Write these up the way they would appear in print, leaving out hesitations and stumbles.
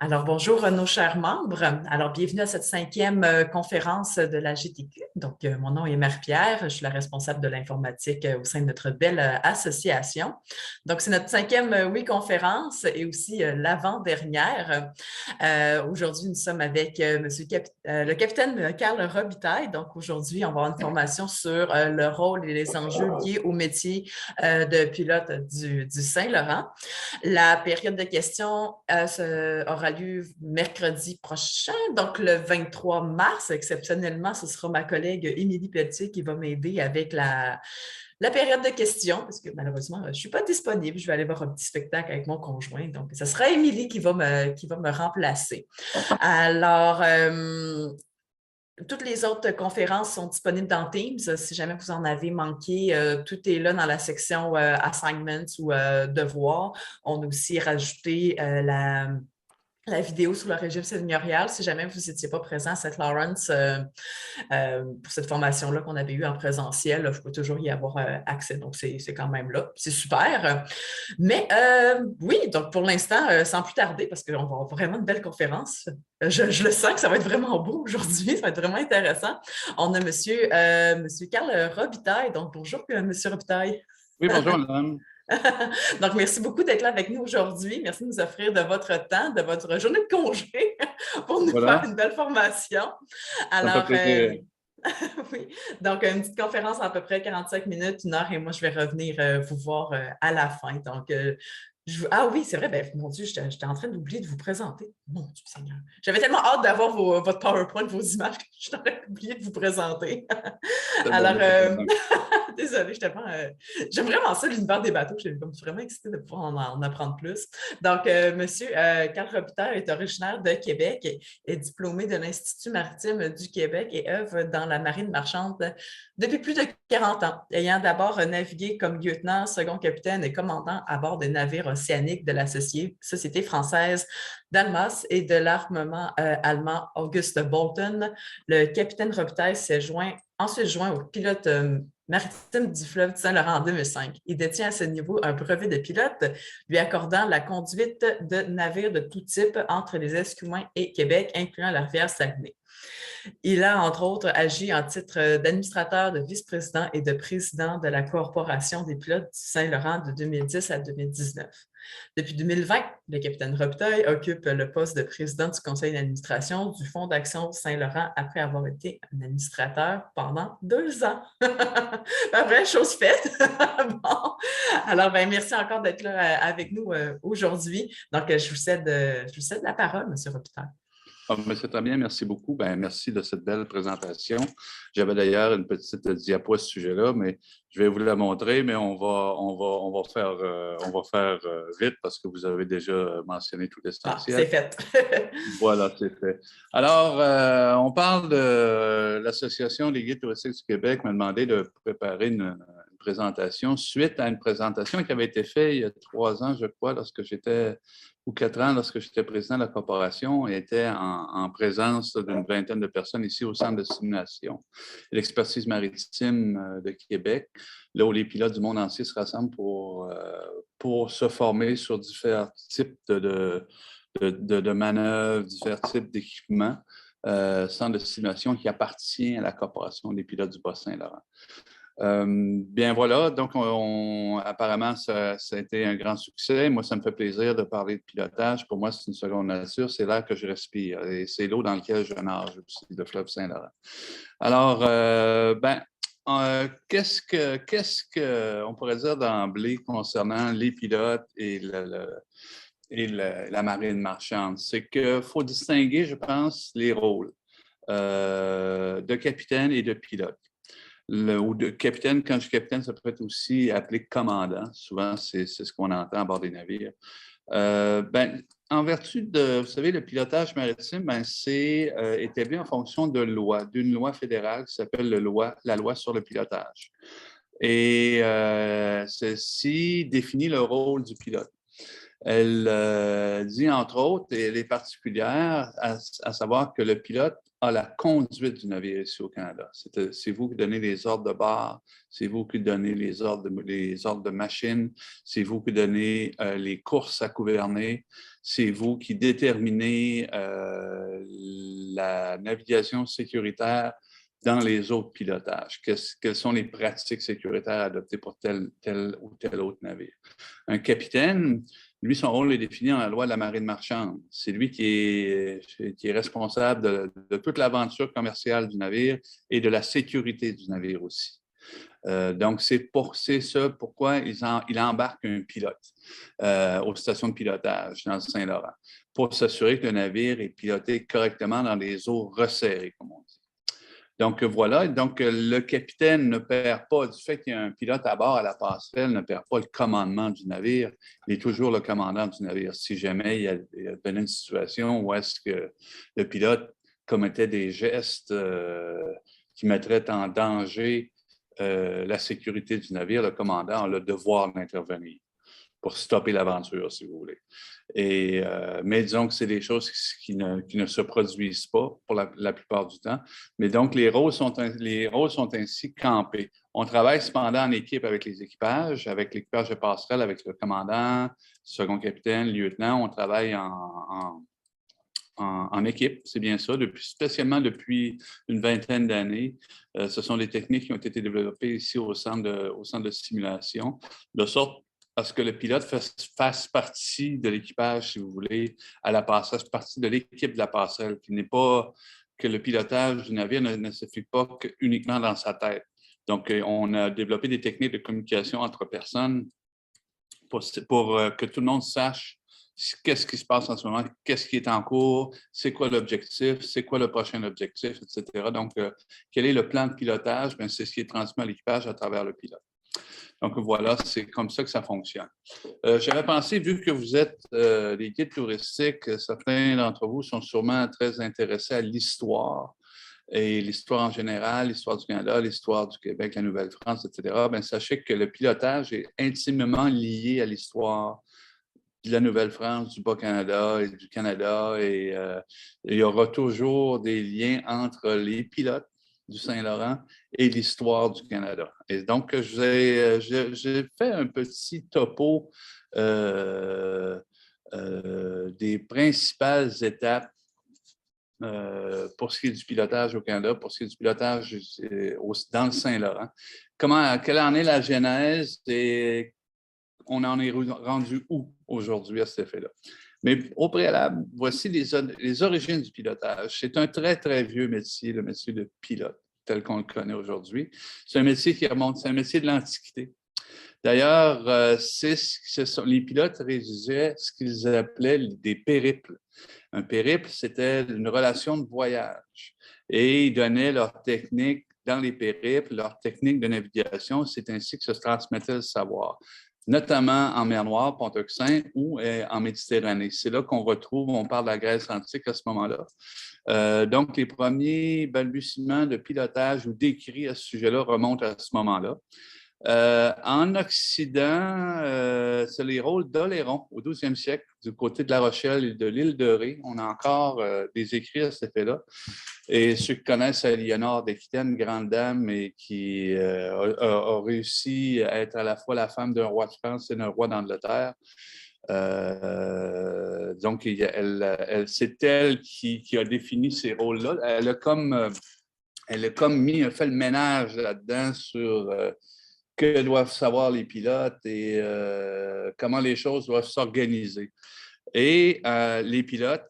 Alors, bonjour, nos chers membres. Alors, bienvenue à cette cinquième conférence de la GTQ. Donc, mon nom est Marie-Pierre, je suis la responsable de l'informatique au sein de notre belle association. Donc, c'est notre cinquième, conférence et aussi l'avant-dernière. Aujourd'hui, nous sommes avec le capitaine Carl Robitaille. Donc, aujourd'hui, on va avoir une formation sur le rôle et les enjeux liés au métier de pilote du Saint-Laurent. La période de questions aura lieu mercredi prochain, donc le 23 mars. Exceptionnellement, ce sera ma collègue Émilie Pelletier qui va m'aider avec la période de questions, parce que malheureusement, je ne suis pas disponible. Je vais aller voir un petit spectacle avec mon conjoint. Donc, ce sera Émilie qui va me remplacer. Alors, toutes les autres conférences sont disponibles dans Teams. Si jamais vous en avez manqué, tout est là dans la section Assignments ou Devoirs. On a aussi rajouté la vidéo sur le régime seigneurial. Si jamais vous n'étiez pas présent à St. Lawrence pour cette formation-là qu'on avait eue en présentiel, là, je peux toujours y avoir accès. Donc, c'est quand même là. C'est super. Mais oui, donc pour l'instant, sans plus tarder, parce qu'on va avoir vraiment une belle conférence. Je le sens que ça va être vraiment beau aujourd'hui, ça va être vraiment intéressant. On a monsieur Carl Robitaille. Donc, bonjour, monsieur Robitaille. Oui, bonjour, madame. Donc, merci beaucoup d'être là avec nous aujourd'hui. Merci de nous offrir de votre temps, de votre journée de congé pour nous faire Voilà, une belle formation. ça me fait Alors, plaisir. oui, donc une petite conférence à peu près 45 minutes, une heure, et moi, je vais revenir vous voir à la fin. Donc, ah oui, c'est vrai, ben, mon Dieu, j'étais en train d'oublier de vous présenter. Mon Dieu Seigneur. J'avais tellement hâte d'avoir votre PowerPoint, vos images, que je suis en train d'oublier de vous présenter. C'est bon, Alors, il n'y a pas de problème. désolée, j'aime vraiment ça, l'univers des bateaux. Je suis vraiment excitée de pouvoir en apprendre plus. Donc, monsieur Carl Robitaille est originaire de Québec, est diplômé de l'Institut maritime du Québec et œuvre dans la marine marchande depuis plus de 40 ans, ayant d'abord navigué comme lieutenant, second capitaine et commandant à bord des navires océaniques de la Société française d'Almas et de l'armement allemand Auguste Bolton. Le capitaine Robitaille s'est ensuite joint au pilote maritime du fleuve du Saint-Laurent en 2005. Il détient à ce niveau un brevet de pilote lui accordant la conduite de navires de tout type entre les Escoumins et Québec, incluant la rivière Saguenay. Il a, entre autres, agi en titre d'administrateur, de vice-président et de président de la Corporation des pilotes du Saint-Laurent de 2010 à 2019. Depuis 2020, le capitaine Robitaille occupe le poste de président du conseil d'administration du Fonds d'action Saint-Laurent après avoir été un administrateur pendant 2 ans. Après, chose faite. Bon. Alors, ben, merci encore d'être là avec nous aujourd'hui. Donc, je vous cède la parole, M. Robitaille. Ah, mais c'est très bien, merci beaucoup. Ben, merci de cette belle présentation. J'avais d'ailleurs une petite diapo à ce sujet-là, mais je vais vous la montrer, mais on va faire vite parce que vous avez déjà mentionné tout Ah, c'est l'essentiel. fait. Voilà, c'est fait. Alors, on parle de l'Association des guides touristiques du Québec m'a demandé de préparer une présentation suite à une présentation qui avait été faite il y a 3 ans, je crois, ou 4 ans, lorsque j'étais président de la corporation, et était en présence d'une vingtaine de personnes ici au Centre de simulation et l'expertise maritime de Québec, là où les pilotes du monde entier se rassemblent pour se former sur différents types de manœuvres, divers types d'équipements, centre de simulation qui appartient à la Corporation des pilotes du Bas-Saint-Laurent. Bien voilà, donc apparemment, ça a été un grand succès. Moi, ça me fait plaisir de parler de pilotage. Pour moi, c'est une seconde nature, c'est l'air que je respire et c'est l'eau dans laquelle je nage aussi, le fleuve Saint-Laurent. Alors, qu'est-ce qu'on pourrait dire d'emblée concernant les pilotes et la marine marchande? C'est qu'il faut distinguer, je pense, les rôles de capitaine et de pilote. Ou de capitaine, quand je dis capitaine, ça peut être aussi appelé commandant. Souvent, c'est ce qu'on entend à bord des navires. En vertu de, vous savez, le pilotage maritime, c'est établi en fonction d'une loi fédérale qui s'appelle la loi sur le pilotage. Et celle-ci définit le rôle du pilote. Elle dit, entre autres, et elle est particulière, à savoir que le pilote a la conduite du navire ici au Canada. C'est vous qui donnez les ordres de bord, c'est vous qui donnez les ordres de machine, c'est vous qui donnez les courses à gouverner, c'est vous qui déterminez la navigation sécuritaire dans les autres pilotages. Quelles sont les pratiques sécuritaires adoptées pour tel ou tel autre navire? Un capitaine, lui, son rôle est défini dans la loi de la marine marchande. C'est lui qui est responsable de toute l'aventure commerciale du navire et de la sécurité du navire aussi. Donc, c'est ça pourquoi il embarque un pilote aux stations de pilotage dans le Saint-Laurent, pour s'assurer que le navire est piloté correctement dans les eaux resserrées, comme on dit. Donc, voilà. Donc, le capitaine ne perd pas, du fait qu'il y a un pilote à bord à la passerelle, ne perd pas le commandement du navire. Il est toujours le commandant du navire. Si jamais il y a une situation où est-ce que le pilote commettait des gestes qui mettraient en danger la sécurité du navire, le commandant a le devoir d'intervenir pour stopper l'aventure, si vous voulez. Mais disons que c'est des choses qui ne se produisent pas pour la plupart du temps. Mais donc, les rôles sont ainsi campés. On travaille cependant en équipe avec les équipages, avec l'équipage de passerelle, avec le commandant, second capitaine, lieutenant. On travaille en équipe, c'est bien ça, spécialement depuis une vingtaine d'années. Ce sont des techniques qui ont été développées ici au centre de simulation, de sorte à ce que le pilote fasse partie de l'équipage, si vous voulez, à la passerelle, fasse partie de l'équipe de la passerelle, qui n'est pas que le pilotage du navire ne se fait pas uniquement dans sa tête. Donc, on a développé des techniques de communication entre personnes pour que tout le monde sache qu'est-ce qui se passe en ce moment, qu'est-ce qui est en cours, c'est quoi l'objectif, c'est quoi le prochain objectif, etc. Donc, quel est le plan de pilotage? Bien, c'est ce qui est transmis à l'équipage à travers le pilote. Donc, voilà, c'est comme ça que ça fonctionne. J'avais pensé, vu que vous êtes des guides touristiques, certains d'entre vous sont sûrement très intéressés à l'histoire et l'histoire en général, l'histoire du Canada, l'histoire du Québec, la Nouvelle-France, etc. Bien, sachez que le pilotage est intimement lié à l'histoire de la Nouvelle-France, du Bas-Canada et du Canada. Et il y aura toujours des liens entre les pilotes du Saint-Laurent et l'histoire du Canada. Et donc, j'ai fait un petit topo des principales étapes pour ce qui est du pilotage au Canada, pour ce qui est du pilotage dans le Saint-Laurent. Quelle en est la genèse et on en est rendu où aujourd'hui à cet effet-là? Mais au préalable, voici les origines du pilotage. C'est un très, très vieux métier, le métier de pilote, tel qu'on le connaît aujourd'hui. C'est un métier qui remonte, c'est un métier de l'Antiquité. D'ailleurs, les pilotes rédigeaient ce qu'ils appelaient des périples. Un périple, c'était une relation de voyage. Et ils donnaient leurs techniques dans les périples, leurs techniques de navigation. C'est ainsi que se transmettait le savoir, notamment en mer Noire, Pont-Euxin ou en Méditerranée. C'est là qu'on retrouve, on parle de la Grèce antique à ce moment-là. Donc, les premiers balbutiements de pilotage ou d'écrits à ce sujet-là remontent à ce moment-là. En Occident, c'est les rôles d'Oléron au 12e siècle, du côté de La Rochelle et de l'île de Ré. On a encore des écrits à cet effet-là. Et ceux qui connaissent Aliénor d'Aquitaine, grande dame, et qui a réussi à être à la fois la femme d'un roi de France et d'un roi d'Angleterre. Donc, c'est elle qui a défini ces rôles-là. Elle a comme fait le ménage là-dedans sur que doivent savoir les pilotes et comment les choses doivent s'organiser. Et les pilotes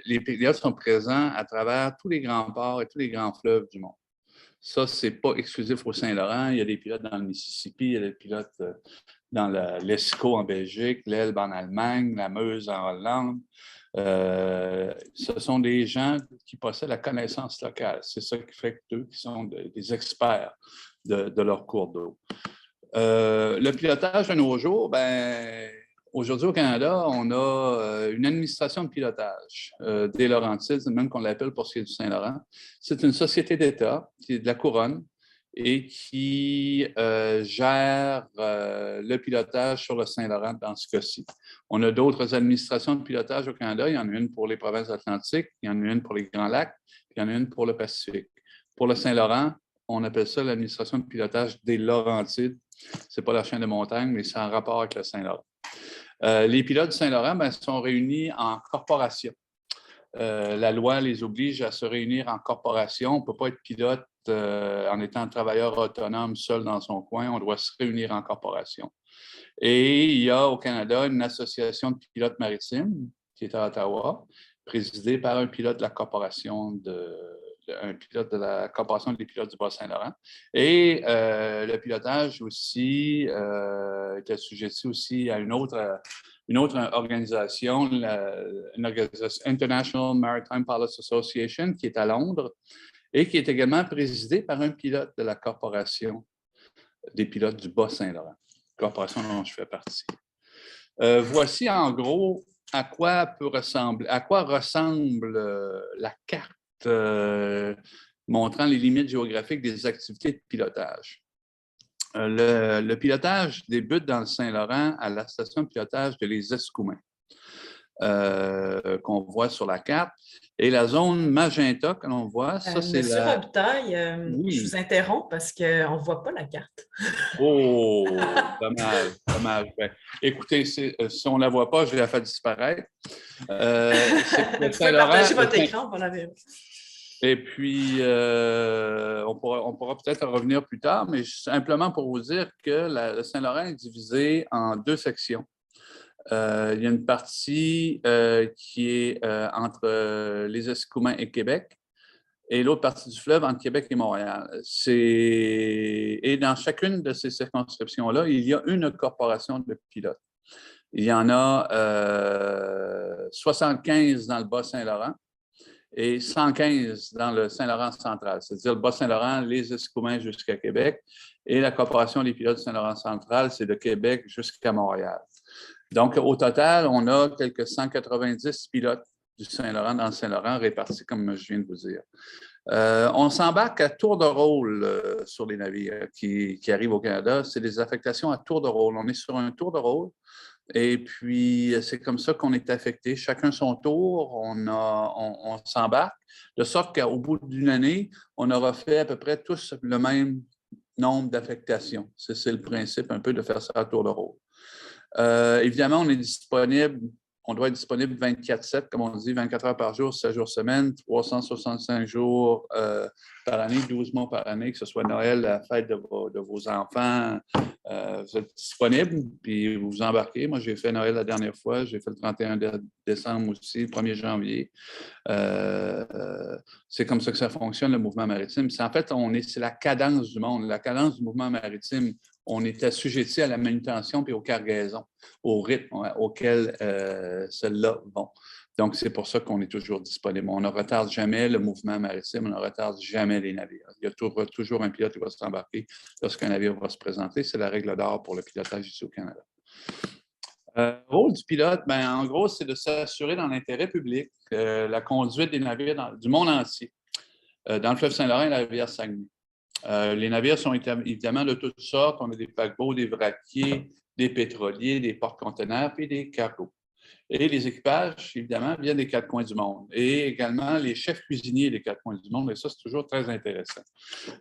les pilotes sont présents à travers tous les grands ports et tous les grands fleuves du monde. Ça, ce n'est pas exclusif au Saint-Laurent. Il y a des pilotes dans le Mississippi, il y a des pilotes dans l'Escaut en Belgique, l'Elbe en Allemagne, la Meuse en Hollande. Ce sont des gens qui possèdent la connaissance locale. C'est ça qui fait qu'eux qui sont des experts de leur cours d'eau. Le pilotage de nos jours, aujourd'hui au Canada, on a une administration de pilotage des Laurentides, même qu'on l'appelle pour ce qui est du Saint-Laurent. C'est une société d'État qui est de la couronne et qui gère le pilotage sur le Saint-Laurent dans ce cas-ci. On a d'autres administrations de pilotage au Canada. Il y en a une pour les provinces atlantiques, il y en a une pour les Grands Lacs, puis il y en a une pour le Pacifique. Pour le Saint-Laurent, on appelle ça l'administration de pilotage des Laurentides. Ce n'est pas la chaîne de montagne, mais c'est en rapport avec le Saint-Laurent. Les pilotes du Saint-Laurent sont réunis en corporation. La loi les oblige à se réunir en corporation. On ne peut pas être pilote en étant travailleur autonome seul dans son coin. On doit se réunir en corporation. Et il y a au Canada une association de pilotes maritimes qui est à Ottawa, présidée par un pilote de la corporation des pilotes du Bas-Saint-Laurent. Et le pilotage aussi est assujetti aussi à une autre organisation, une organisation International Maritime Pilots Association, qui est à Londres et qui est également présidée par un pilote de la corporation des pilotes du Bas-Saint-Laurent, corporation dont je fais partie. Voici en gros à quoi ressemble la carte montrant les limites géographiques des activités de pilotage. Le pilotage débute dans le Saint-Laurent à la station de pilotage de Les Escoumins, qu'on voit sur la carte. Et la zone magenta que l'on voit, ça c'est Monsieur Robitaille, Oui. je vous interromps parce qu'on ne voit pas la carte. Oh, dommage, dommage. Ben, écoutez, si on ne la voit pas, je la fais disparaître. Vous pouvez partager votre écran pour la vérifier. Et puis, on pourra peut-être revenir plus tard, mais simplement pour vous dire que le Saint-Laurent est divisé en deux sections. Il y a une partie qui est entre les Escoumins et Québec, et l'autre partie du fleuve entre Québec et Montréal. Et dans chacune de ces circonscriptions-là, il y a une corporation de pilotes. Il y en a 75 dans le Bas-Saint-Laurent et 115 dans le Saint-Laurent central, c'est-à-dire le Bas-Saint-Laurent, les Escoumins jusqu'à Québec. Et la corporation des pilotes du Saint-Laurent central, c'est de Québec jusqu'à Montréal. Donc, au total, on a quelques 190 pilotes du Saint-Laurent dans le Saint-Laurent répartis, comme je viens de vous dire. On s'embarque à tour de rôle sur les navires qui arrivent au Canada. C'est des affectations à tour de rôle. On est sur un tour de rôle et puis c'est comme ça qu'on est affecté. Chacun son tour, on s'embarque, de sorte qu'au bout d'une année, on aura fait à peu près tous le même nombre d'affectations. C'est le principe un peu de faire ça à tour de rôle. Évidemment, on doit être disponible 24/7, comme on dit, 24 heures par jour, 7 jours semaine, 365 jours par année, 12 mois par année, que ce soit Noël, la fête de vos enfants. Vous êtes disponible, puis vous vous embarquez. Moi, j'ai fait Noël la dernière fois, j'ai fait le 31 décembre aussi, le 1er janvier. C'est comme ça que ça fonctionne, le mouvement maritime. En fait, c'est la cadence du monde, la cadence du mouvement maritime. On est assujetti à la manutention puis aux cargaisons, au rythme auquel celles-là vont. Donc, c'est pour ça qu'on est toujours disponible. On ne retarde jamais le mouvement maritime, on ne retarde jamais les navires. Il y a toujours un pilote qui va s'embarquer lorsqu'un navire va se présenter. C'est la règle d'or pour le pilotage ici au Canada. Le rôle du pilote, en gros, c'est de s'assurer dans l'intérêt public la conduite des navires du monde entier, dans le fleuve Saint-Laurent et la rivière Saguenay. Les navires sont évidemment de toutes sortes. On a des paquebots, des vraquiers, des pétroliers, des porte-conteneurs et des cargos. Et les équipages, évidemment, viennent des quatre coins du monde. Et également les chefs cuisiniers des quatre coins du monde. Et ça, c'est toujours très intéressant.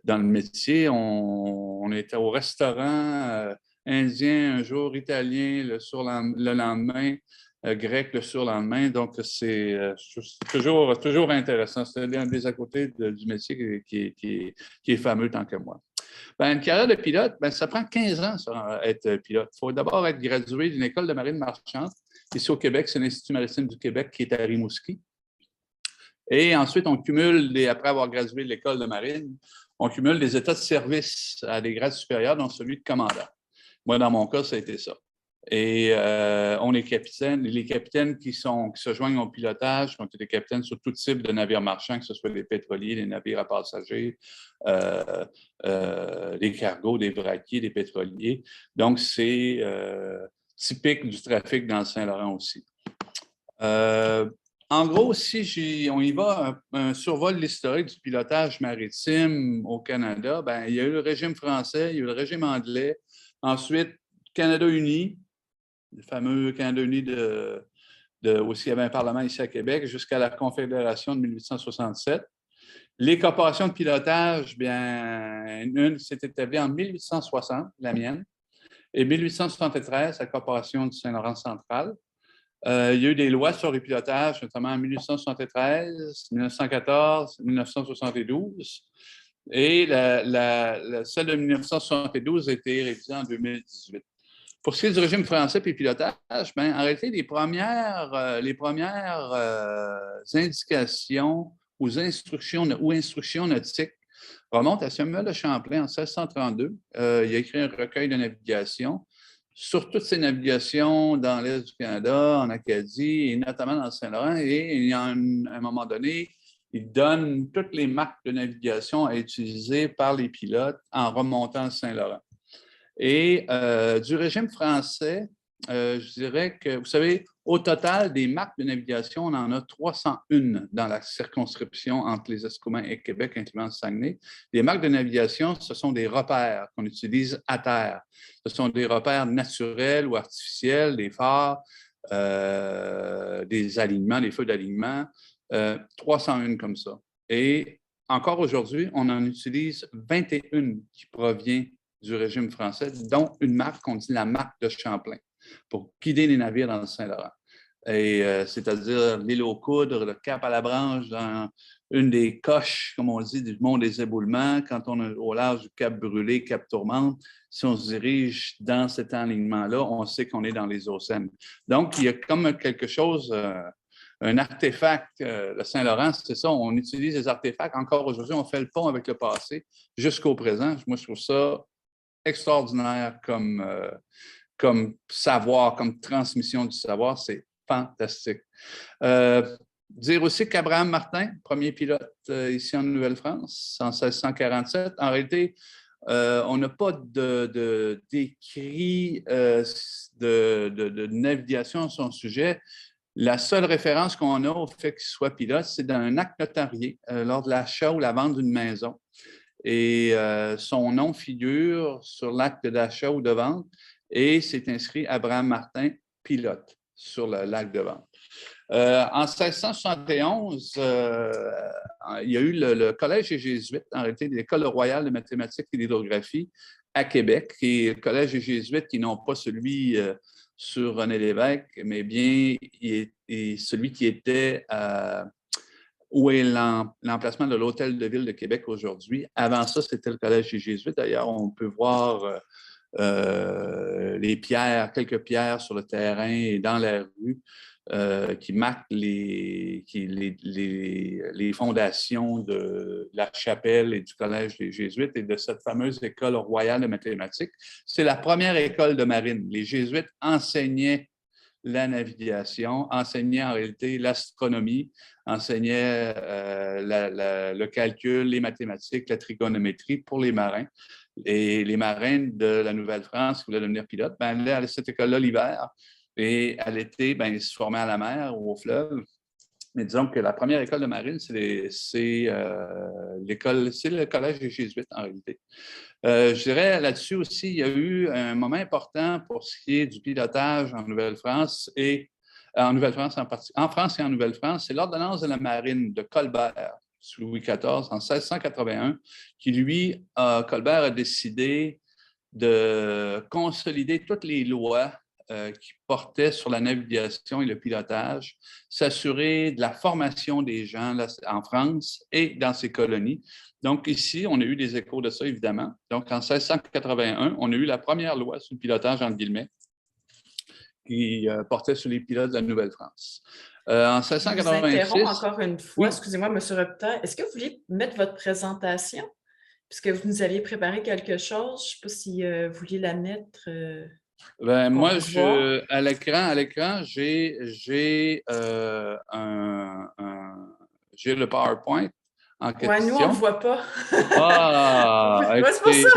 Dans le métier, on était au restaurant indien un jour, italien le lendemain, grec le surlendemain. Donc, c'est toujours intéressant. C'est l'un des à côté du métier qui est fameux tant que moi. Une carrière de pilote, ça prend 15 ans, ça, être pilote. Il faut d'abord être gradué d'une école de marine marchande. Ici au Québec, c'est l'Institut maritime du Québec qui est à Rimouski. Et ensuite, on cumule, après avoir gradué de l'école de marine, on cumule des états de service à des grades supérieurs, dont celui de commandant. Moi, dans mon cas, ça a été ça. Et on est capitaine. Les capitaines qui se joignent au pilotage sont des capitaines sur tout type de navires marchands, que ce soit des pétroliers, des navires à passagers, des cargos, des vraquiers, des pétroliers. Donc, c'est typique du trafic dans le Saint-Laurent aussi. En gros, si on y va, un survol de l'historique du pilotage maritime au Canada, ben, il y a eu le régime français, il y a eu le régime anglais, ensuite Canada uni, le fameux Canada uni aussi il y avait un parlement ici à Québec, jusqu'à la Confédération de 1867. Les corporations de pilotage, bien, une s'est établie en 1860, la mienne, et 1873, la Corporation du Saint-Laurent central. Il y a eu des lois sur le pilotage, notamment en 1873, 1914, 1972. Et celle de 1972 a été révisée en 2018. Pour ce qui est du régime français et pilotage, ben, en réalité, les premières indications ou instructions nautiques remontent à Samuel de Champlain en 1632. Il a écrit un recueil de navigation sur toutes ces navigations dans l'Est du Canada, en Acadie et notamment dans le Saint-Laurent. Et à un moment donné, il donne toutes les marques de navigation à utiliser par les pilotes en remontant le Saint-Laurent. Et du régime français, je dirais que, vous savez, au total, des marques de navigation, on en a 301 dans la circonscription entre les Escoumins et Québec, incluant le Saguenay. Les marques de navigation, ce sont des repères qu'on utilise à terre. Ce sont des repères naturels ou artificiels, des phares, des alignements, des feux d'alignement, 301 comme ça. Et encore aujourd'hui, on en utilise 21 qui proviennent du régime français, dont une marque qu'on dit la marque de Champlain, pour guider les navires dans le Saint-Laurent. Et c'est-à-dire l'île aux Coudres, le Cap à la Branche, dans une des coches, comme on dit, du mont des Éboulements, quand on est au large du Cap Brûlé, Cap Tourmente, si on se dirige dans cet alignement-là, on sait qu'on est dans les océans. Donc, il y a comme quelque chose, un artefact, le Saint-Laurent, c'est ça, on utilise des artefacts. Encore aujourd'hui, on fait le pont avec le passé jusqu'au présent. Moi, je trouve ça extraordinaire comme savoir, comme transmission du savoir. C'est fantastique. Dire aussi qu'Abraham Martin, premier pilote ici en Nouvelle-France, en 1647, en réalité, on n'a pas d'écrit de navigation à son sujet. La seule référence qu'on a au fait qu'il soit pilote, c'est dans un acte notarié lors de l'achat ou la vente d'une maison. Et son nom figure sur l'acte d'achat ou de vente et c'est inscrit Abraham Martin, pilote, sur l'acte de vente. En 1671, il y a eu le Collège des Jésuites, en réalité, l'École royale de mathématiques et d'hydrographie à Québec, qui est le Collège des Jésuites qui n'ont pas celui sur René Lévesque, mais bien celui qui était où est l'emplacement de l'Hôtel de Ville de Québec aujourd'hui. Avant ça, c'était le Collège des Jésuites. D'ailleurs, on peut voir les pierres, quelques pierres sur le terrain et dans la rue qui marquent les fondations de la chapelle et du Collège des Jésuites et de cette fameuse École royale de mathématiques. C'est la première école de marine. Les Jésuites enseignaient la navigation, enseignaient en réalité l'astronomie, enseignaient le calcul, les mathématiques, la trigonométrie pour les marins. Et les marins de la Nouvelle-France qui voulaient devenir pilotes, ben, allaient à cette école-là l'hiver et à l'été, ben, ils se formaient à la mer ou au fleuve. Mais disons que la première école de marine, c'est le Collège des Jésuites en réalité. Je dirais là-dessus aussi, il y a eu un moment important pour ce qui est du pilotage en Nouvelle-France et en France et en Nouvelle-France, c'est l'ordonnance de la marine de Colbert sous Louis XIV en 1681, qui lui, Colbert a décidé de consolider toutes les lois qui portaient sur la navigation et le pilotage, s'assurer de la formation des gens là, en France et dans ses colonies. Donc ici, on a eu des échos de ça, évidemment. Donc en 1681, on a eu la première loi sur le pilotage, entre guillemets, qui portait sur les pilotes de la Nouvelle-France. En 1686... Je vous interromps encore une fois. Oui. Excusez-moi, M. Robitaille. Est-ce que vous vouliez mettre votre présentation? Puisque vous nous aviez préparé quelque chose, je ne sais pas si vous vouliez la mettre... Ben, moi, à l'écran, j'ai le PowerPoint en question. Oui, nous, on ne le voit pas. Ah, c'est pour ça.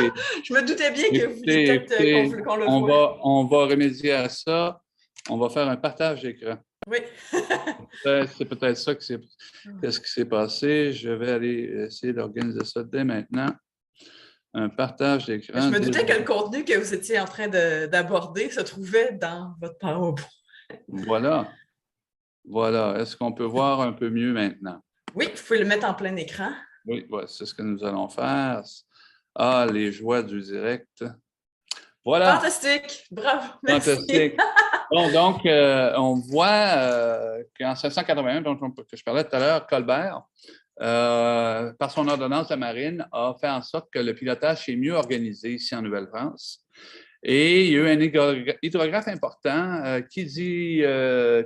Je me doutais bien que vous vouliez peut-être qu'on le voit. On va remédier à ça. On va faire un partage d'écran. Oui. C'est peut-être ça qu'est-ce qui s'est passé. Je vais aller essayer d'organiser ça dès maintenant. Un partage Je d'écran. me doutais que le contenu que vous étiez en train d'aborder se trouvait dans votre PowerPoint. Voilà. Voilà. Est-ce qu'on peut voir un peu mieux maintenant? Oui, vous pouvez le mettre en plein écran. Oui, ouais, c'est ce que nous allons faire. Ah, les joies du direct. Voilà. Fantastique! Bravo, merci. Fantastique. Bon, donc, on voit qu'en 1781, que je parlais tout à l'heure, Colbert, par son ordonnance de marine, a fait en sorte que le pilotage est mieux organisé ici en Nouvelle-France. Et il y a eu un hydrographe important qui dit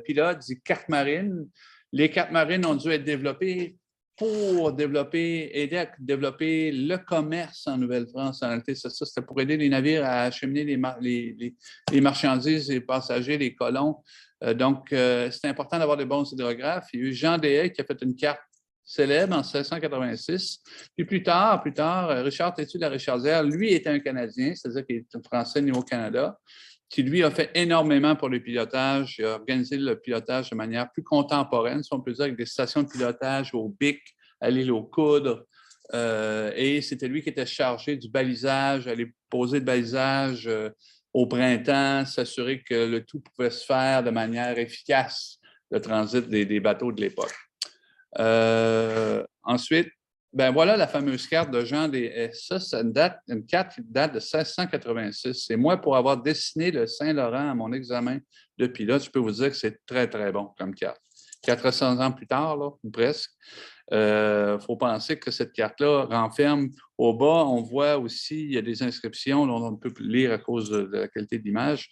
pilote, dit carte marine. Les cartes marines ont dû être développées pour aider à développer le commerce en Nouvelle-France. En réalité, c'était pour aider les navires à acheminer les marchandises, les passagers, les colons. Donc, c'est important d'avoir des bons hydrographes. Il y a eu Jean Deshaies qui a fait une carte célèbre en 1686. Puis plus tard, Richard Tétu de la Richardière, lui, était un Canadien, c'est-à-dire qu'il est un Français niveau Canada, qui, lui, a fait énormément pour le pilotage. Il a organisé le pilotage de manière plus contemporaine, si on peut dire, avec des stations de pilotage au Bic, à l'île aux Coudres. Et c'était lui qui était chargé du balisage, aller poser le balisage au printemps, s'assurer que le tout pouvait se faire de manière efficace, le transit des bateaux de l'époque. Ensuite, ben voilà la fameuse carte de Jean Deshaies. Ça, c'est une carte qui date de 1686. C'est moi, pour avoir dessiné le Saint-Laurent à mon examen de pilote, je peux vous dire que c'est très, très bon comme carte. 400 ans plus tard, là, ou presque, faut penser que cette carte-là renferme au bas, on voit aussi, il y a des inscriptions dont on ne peut plus lire à cause de la qualité de l'image,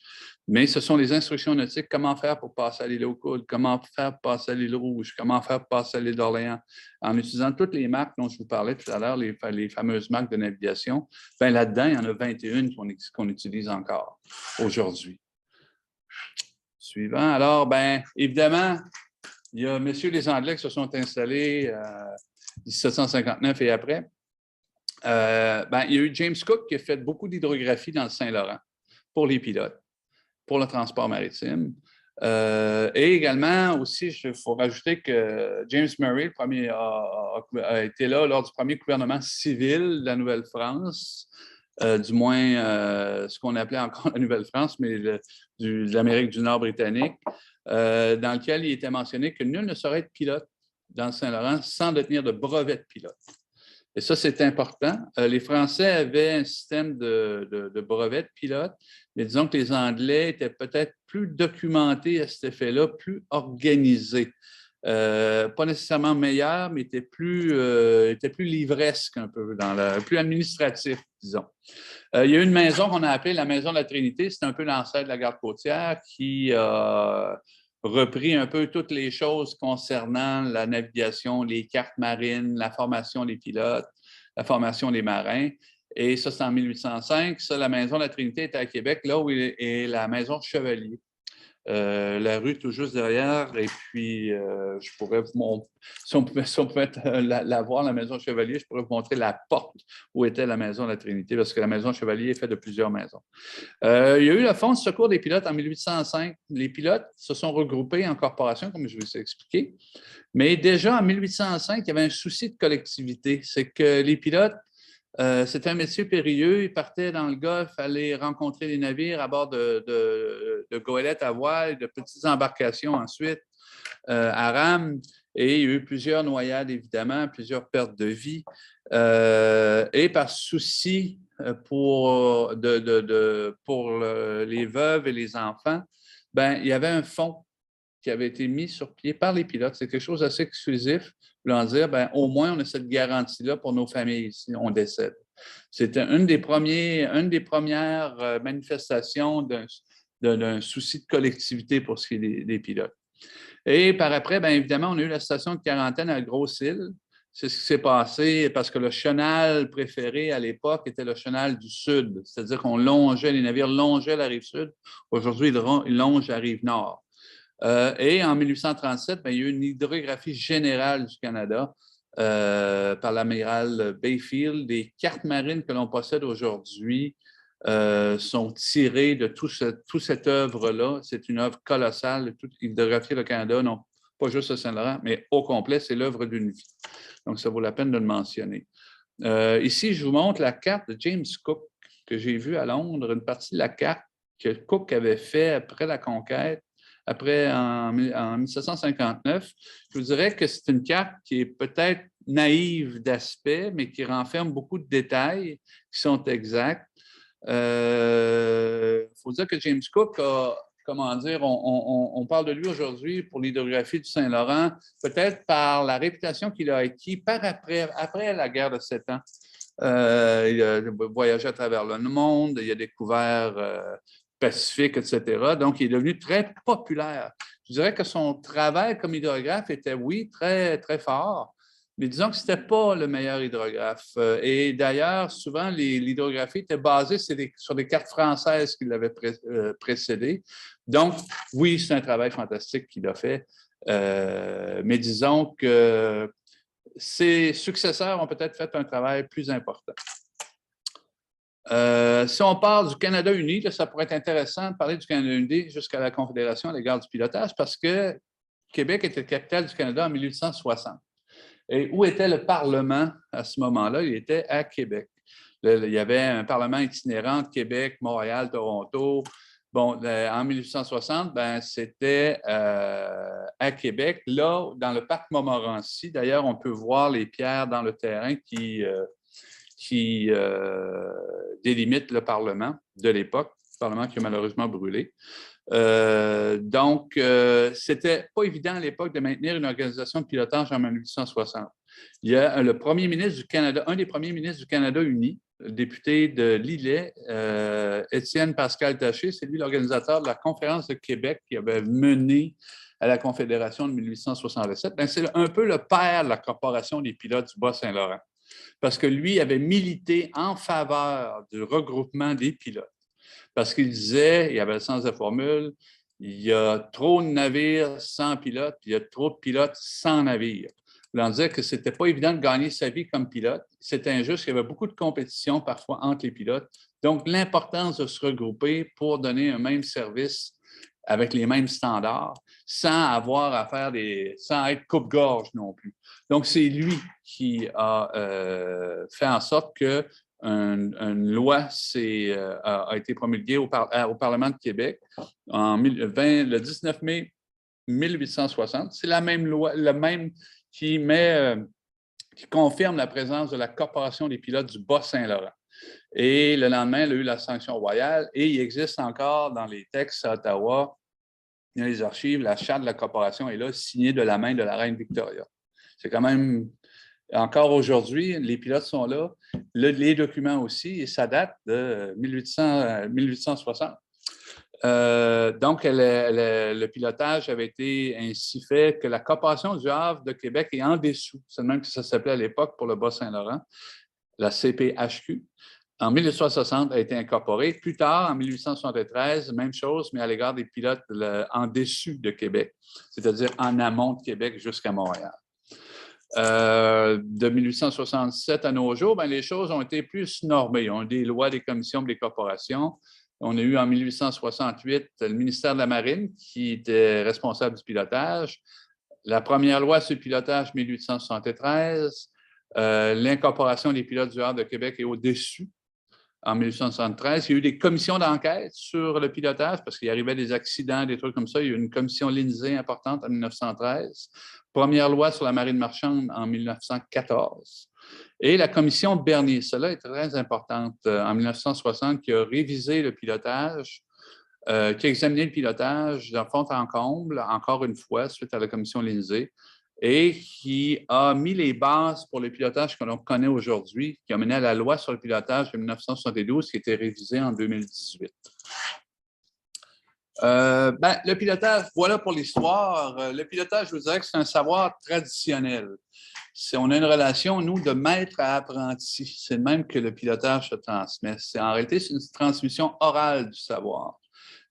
mais ce sont les instructions nautiques, comment faire pour passer à l'île aux Coudres, comment faire pour passer à l'île Rouge, comment faire pour passer à l'île d'Orléans, en utilisant toutes les marques dont je vous parlais tout à l'heure, les fameuses marques de navigation. Bien, là-dedans, il y en a 21 qu'on utilise encore aujourd'hui. Suivant. Alors, bien, évidemment, il y a messieurs les Anglais qui se sont installés en 1759 et après. Ben, il y a eu James Cook qui a fait beaucoup d'hydrographie dans le Saint-Laurent pour les pilotes, pour le transport maritime. Et également aussi, il faut rajouter que James Murray, le premier, a été là lors du premier gouvernement civil de la Nouvelle-France, du moins ce qu'on appelait encore la Nouvelle-France, mais de l'Amérique du Nord britannique, dans lequel il était mentionné que nul ne saurait être pilote dans le Saint-Laurent sans détenir de brevet de pilote. Et ça, c'est important. Les Français avaient un système de brevet de pilote, mais disons que les Anglais étaient peut-être plus documentés à cet effet-là, plus organisés. Pas nécessairement meilleurs, mais étaient plus livresques un peu, plus administratifs, disons. Il y a une maison qu'on a appelée la Maison de la Trinité. C'est un peu l'ancêtre de la garde côtière qui a repris un peu toutes les choses concernant la navigation, les cartes marines, la formation des pilotes, la formation des marins. Et ça, c'est en 1805. Ça, la Maison de la Trinité était à Québec, là où est la Maison Chevalier. La rue tout juste derrière, et puis je pourrais vous montrer, si on pouvait la voir, la maison Chevalier, je pourrais vous montrer la porte où était la maison de la Trinité, parce que la maison Chevalier est faite de plusieurs maisons. Il y a eu le Fonds de secours des pilotes en 1805. Les pilotes se sont regroupés en corporation, comme je vous ai expliqué, mais déjà en 1805, il y avait un souci de collectivité, c'est que les pilotes, c'était un métier périlleux. Ils partaient dans le Golfe, aller rencontrer les navires à bord de goélettes à voile, de petites embarcations ensuite à rame. Et il y a eu plusieurs noyades, évidemment, plusieurs pertes de vie. Et par souci pour les veuves et les enfants, ben, il y avait un fonds qui avait été mis sur pied par les pilotes. C'est quelque chose d'assez exclusif, voulant dire, ben, au moins, on a cette garantie-là pour nos familles si on décède. C'était une des premières manifestations d'un souci de collectivité pour ce qui est des pilotes. Et par après, bien évidemment, on a eu la station de quarantaine à Grosse-Île. C'est ce qui s'est passé parce que le chenal préféré à l'époque était le chenal du Sud, c'est-à-dire qu'on longeait, les navires longeaient la rive sud. Aujourd'hui, ils longent la rive nord. Et en 1837, bien, il y a eu une hydrographie générale du Canada par l'amiral Bayfield. Les cartes marines que l'on possède aujourd'hui sont tirés de toute cette œuvre-là. C'est une œuvre colossale. Toute l'hydrographie du Canada, non pas juste le Saint-Laurent, mais au complet, c'est l'œuvre d'une vie. Donc, ça vaut la peine de le mentionner. Ici, je vous montre la carte de James Cook que j'ai vue à Londres, une partie de la carte que Cook avait fait après la conquête, en 1759. Je vous dirais que c'est une carte qui est peut-être naïve d'aspect, mais qui renferme beaucoup de détails qui sont exacts. Il faut dire que James Cook a, comment dire, on parle de lui aujourd'hui pour l'hydrographie du Saint-Laurent, peut-être par la réputation qu'il a acquis après la guerre de 7 ans. Il a voyagé à travers le monde, il a découvert Pacifique, etc. Donc, il est devenu très populaire. Je dirais que son travail comme hydrographe était, oui, très, très fort, mais disons que ce n'était pas le meilleur hydrographe. Et d'ailleurs, souvent, l'hydrographie était basée sur des cartes françaises qui l'avaient précédé. Donc, oui, c'est un travail fantastique qu'il a fait, mais disons que ses successeurs ont peut-être fait un travail plus important. Si on parle du Canada uni, là, ça pourrait être intéressant de parler du Canada uni jusqu'à la Confédération à l'égard du pilotage parce que Québec était capitale du Canada en 1860. Et où était le Parlement à ce moment-là? Il était à Québec. Il y avait un Parlement itinérant de Québec, Montréal, Toronto. Bon, en 1860, c'était à Québec, là, dans le parc Montmorency. D'ailleurs, on peut voir les pierres dans le terrain qui délimitent le Parlement de l'époque, le Parlement qui a malheureusement brûlé. Donc, c'était pas évident à l'époque de maintenir une organisation de pilotage en 1860. Il y a le premier ministre du Canada, un des premiers ministres du Canada uni, le député de Lillet, Étienne Pascal Taché, c'est lui l'organisateur de la conférence de Québec qui avait mené à la Confédération de 1867. C'est un peu le père de la Corporation des pilotes du Bas-Saint-Laurent, parce que lui avait milité en faveur du regroupement des pilotes. Parce qu'il disait, il y avait le sens de la formule, il y a trop de navires sans pilote, puis il y a trop de pilotes sans navires. Il en disait que ce n'était pas évident de gagner sa vie comme pilote. C'était injuste, il y avait beaucoup de compétition parfois entre les pilotes. Donc, l'importance de se regrouper pour donner un même service avec les mêmes standards, sans avoir à faire sans être coupe-gorge non plus. Donc, c'est lui qui a fait en sorte que une loi a été promulguée au Parlement de Québec le 19 mai 1860. C'est la même loi, qui confirme la présence de la Corporation des pilotes du Bas-Saint-Laurent. Et le lendemain, elle a eu la sanction royale et il existe encore dans les textes à Ottawa, dans les archives, la charte de la corporation est là, signée de la main de la reine Victoria. C'est quand même... Encore aujourd'hui, les pilotes sont là, les documents aussi, et ça date de 1860. Donc, le pilotage avait été ainsi fait que la Corporation du Havre de Québec est en dessous. C'est le même que ça s'appelait à l'époque pour le Bas-Saint-Laurent, la CPHQ. En 1860, a été incorporée. Plus tard, en 1873, même chose, mais à l'égard des pilotes en dessus de Québec, c'est-à-dire en amont de Québec jusqu'à Montréal. De 1867 à nos jours, les choses ont été plus normées. On a des lois, des commissions, des corporations. On a eu en 1868 le ministère de la Marine qui était responsable du pilotage. La première loi sur le pilotage, 1873. L'incorporation des pilotes du Havre de Québec est au-dessus en 1873. Il y a eu des commissions d'enquête sur le pilotage parce qu'il arrivait des accidents, des trucs comme ça. Il y a eu une commission Lindsay importante en 1913. Première loi sur la marine marchande en 1914. Et la commission Bernier, cela est très importante, en 1960, qui a révisé le pilotage, qui a examiné le pilotage de fond en comble, encore une fois, suite à la commission Lindsay, et qui a mis les bases pour le pilotage que l'on connaît aujourd'hui, qui a mené à la loi sur le pilotage de 1972, qui a été révisée en 2018. Le pilotage, voilà pour l'histoire. Le pilotage, je vous dirais que c'est un savoir traditionnel. On a une relation, nous, de maître à apprenti. C'est le même que le pilotage se transmet. En réalité, c'est une transmission orale du savoir.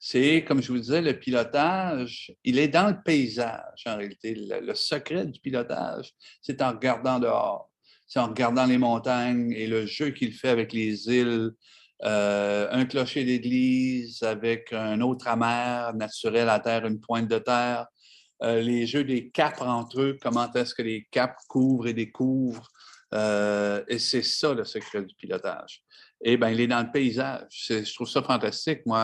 C'est, comme je vous disais, le pilotage, il est dans le paysage, en réalité. Le secret du pilotage, c'est en regardant dehors. C'est en regardant les montagnes et le jeu qu'il fait avec les îles, un clocher d'église avec un autre amer naturel à terre, une pointe de terre, les jeux des capes entre eux, comment est-ce que les capes couvrent et découvrent. Et c'est ça le secret du pilotage. Et bien, il est dans le paysage. Je trouve ça fantastique. Moi,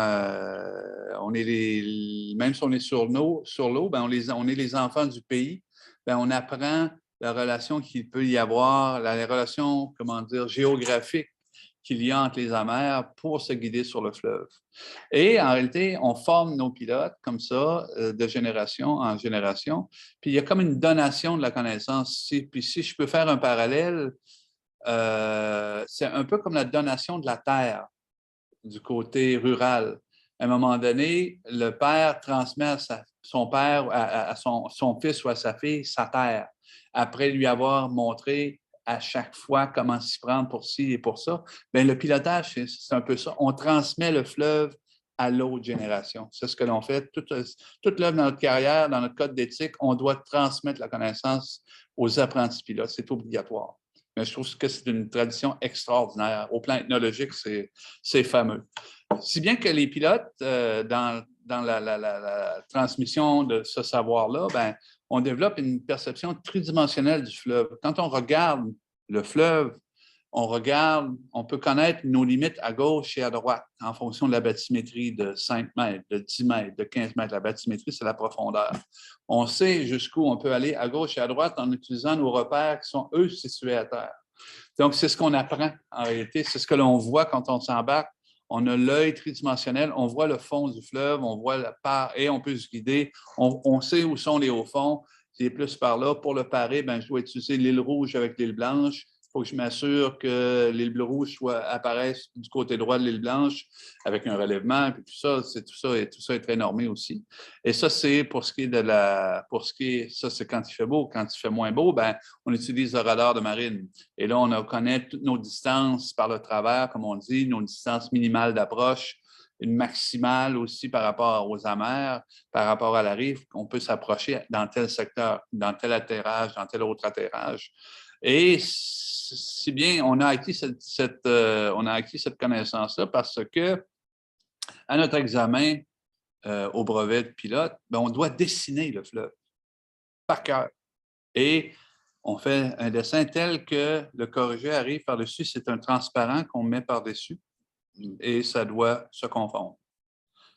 même si on est sur l'eau, ben on est les enfants du pays. Ben, on apprend la relation qu'il peut y avoir, la relation, comment dire, géographique qu'il y a entre les amers pour se guider sur le fleuve. Et en réalité, on forme nos pilotes comme ça, de génération en génération. Puis il y a comme une donation de la connaissance. Puis si je peux faire un parallèle, c'est un peu comme la donation de la terre du côté rural. À un moment donné, le père transmet à son fils ou à sa fille sa terre, après lui avoir montré à chaque fois comment s'y prendre pour ci et pour ça. Bien, le pilotage, c'est un peu ça. On transmet le fleuve à l'autre génération. C'est ce que l'on fait. Toute l'œuvre dans notre carrière, dans notre code d'éthique, on doit transmettre la connaissance aux apprentis pilotes. C'est obligatoire. Mais je trouve que c'est une tradition extraordinaire. Au plan ethnologique, c'est fameux. Si bien que les pilotes, dans la transmission de ce savoir-là, ben, on développe une perception tridimensionnelle du fleuve. Quand on regarde le fleuve, on peut connaître nos limites à gauche et à droite en fonction de la bathymétrie de 5 mètres, de 10 mètres, de 15 mètres. La bathymétrie, c'est la profondeur. On sait jusqu'où on peut aller à gauche et à droite en utilisant nos repères qui sont, eux, situés à terre. Donc, c'est ce qu'on apprend en réalité. C'est ce que l'on voit quand on s'embarque. On a l'œil tridimensionnel, on voit le fond du fleuve, on voit la part et on peut se guider. On sait où sont les hauts fonds. C'est plus par là. Pour le parer, ben, je dois utiliser l'île rouge avec l'île blanche. Il faut que je m'assure que l'île bleue rouge apparaisse du côté droit de l'île blanche avec un relèvement. Puis tout ça est très normé aussi. Et ça, c'est pour ce qui est ça, c'est quand il fait beau. Quand il fait moins beau, ben, on utilise le radar de marine. Et là, on connaît toutes nos distances par le travers, comme on dit, nos distances minimales d'approche, une maximale aussi par rapport aux amers, par rapport à la rive, qu'on peut s'approcher dans tel secteur, dans tel atterrage, dans tel autre atterrage. Et si bien on a acquis cette connaissance-là parce que à notre examen au brevet de pilote, ben, on doit dessiner le fleuve par cœur. Et on fait un dessin tel que le corrigé arrive par-dessus. C'est un transparent qu'on met par-dessus et ça doit se confondre.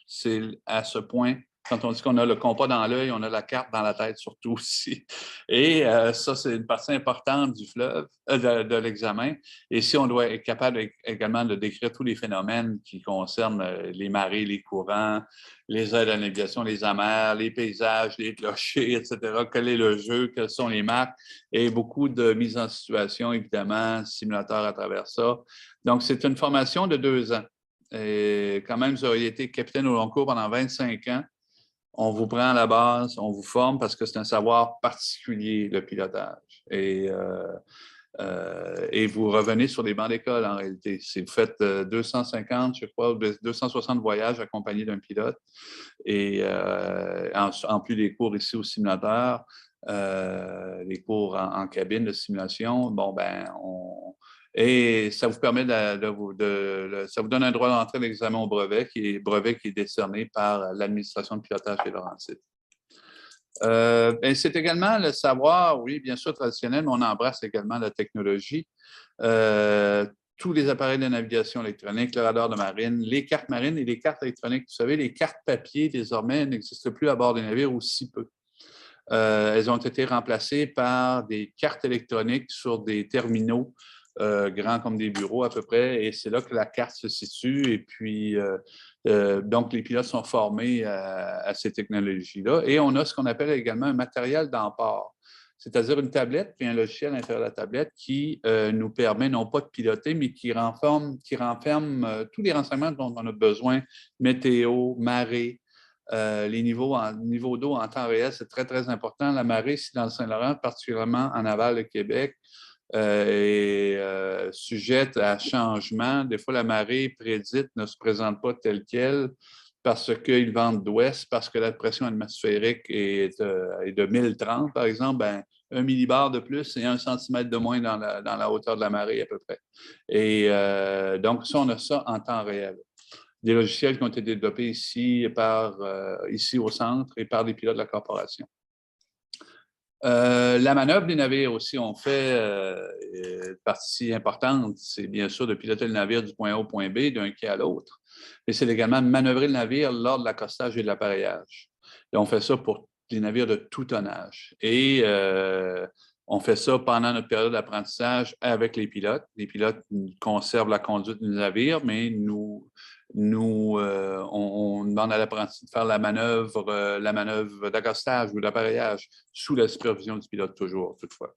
C'est à ce point, quand on dit qu'on a le compas dans l'œil, on a la carte dans la tête surtout aussi. Et ça, c'est une partie importante du fleuve, de l'examen. Et si on doit être capable également de décrire tous les phénomènes qui concernent les marées, les courants, les aides à la navigation, les amers, les paysages, les clochers, etc. Quel est le jeu, quelles sont les marques et beaucoup de mise en situation, évidemment, simulateur à travers ça. Donc, c'est une formation de 2 ans. Et quand même, vous auriez été capitaine au long cours pendant 25 ans. On vous prend à la base, on vous forme parce que c'est un savoir particulier, le pilotage. Et vous revenez sur les bancs d'école en réalité. Si vous faites 250, je crois, 260 voyages accompagnés d'un pilote et en plus des cours ici au simulateur, les cours en cabine de simulation, bon, ben, et ça vous permet ça vous donne un droit d'entrée à l'examen au brevet qui est décerné par l'administration de pilotage des Laurentides. C'est également le savoir, oui, bien sûr, traditionnel, mais on embrasse également la technologie. Tous les appareils de navigation électronique, le radar de marine, les cartes marines et les cartes électroniques. Vous savez, les cartes papier, désormais, n'existent plus à bord des navires ou si peu. Elles ont été remplacées par des cartes électroniques sur des terminaux grands comme des bureaux à peu près, et c'est là que la carte se situe. Et puis, donc, les pilotes sont formés à ces technologies-là. Et on a ce qu'on appelle également un matériel d'emport, c'est-à-dire une tablette puis un logiciel à l'intérieur de la tablette qui nous permet non pas de piloter, mais qui renferme tous les renseignements dont on a besoin, météo, marée, les niveaux d'eau en temps réel, c'est très, très important. La marée, ici dans le Saint-Laurent, particulièrement en aval de Québec, est sujette à changement. Des fois, la marée prédite ne se présente pas telle qu'elle parce qu'il vente d'ouest, parce que la pression atmosphérique est de 1030, par exemple. Ben, millibar de plus et 1 centimètre de moins dans la hauteur de la marée à peu près. Et donc, ça, on a ça en temps réel. Des logiciels qui ont été développés ici au centre et par des pilotes de la corporation. La manœuvre des navires aussi, on fait une partie importante, c'est bien sûr de piloter le navire du point A au point B, d'un quai à l'autre, mais c'est également de manœuvrer le navire lors de l'accostage et de l'appareillage. Et on fait ça pour les navires de tout tonnage. Et on fait ça pendant notre période d'apprentissage avec les pilotes. Les pilotes conservent la conduite du navire, mais on demande à l'apprenti de faire la manœuvre d'accostage ou d'appareillage sous la supervision du pilote toujours, toutefois.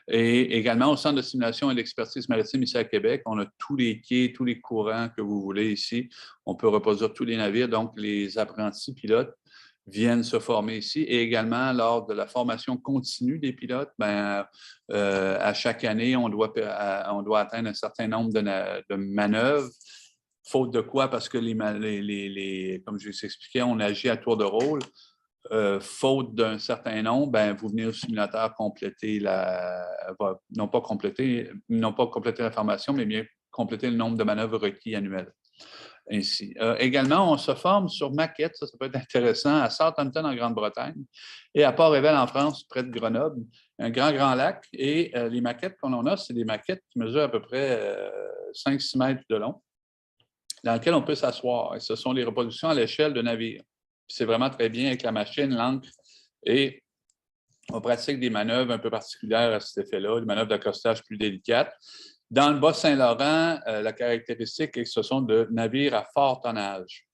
Et également, au Centre de simulation et d'expertise maritime ici à Québec, on a tous les quais, tous les courants que vous voulez ici. On peut reproduire tous les navires. Donc, les apprentis pilotes viennent se former ici. Et également, lors de la formation continue des pilotes, à chaque année, on doit atteindre un certain nombre de manœuvres. Faute de quoi? Parce que, comme je vous expliquais, on agit à tour de rôle. Faute d'un certain nombre, vous venez au simulateur compléter non pas compléter la formation, mais bien compléter le nombre de manœuvres requis annuels. Ainsi. Également, on se forme sur maquette, ça peut être intéressant, à Southampton en Grande-Bretagne et à Port-Rével en France, près de Grenoble, un grand lac. Et les maquettes qu'on a, c'est des maquettes qui mesurent à peu près 5-6 mètres de long, dans lesquelles on peut s'asseoir. Et ce sont les reproductions à l'échelle de navires. C'est vraiment très bien avec la machine, l'encre, et on pratique des manœuvres un peu particulières à cet effet-là, des manœuvres d'accostage plus délicates. Dans le Bas-Saint-Laurent, la caractéristique est que ce sont de navires à fort tonnage.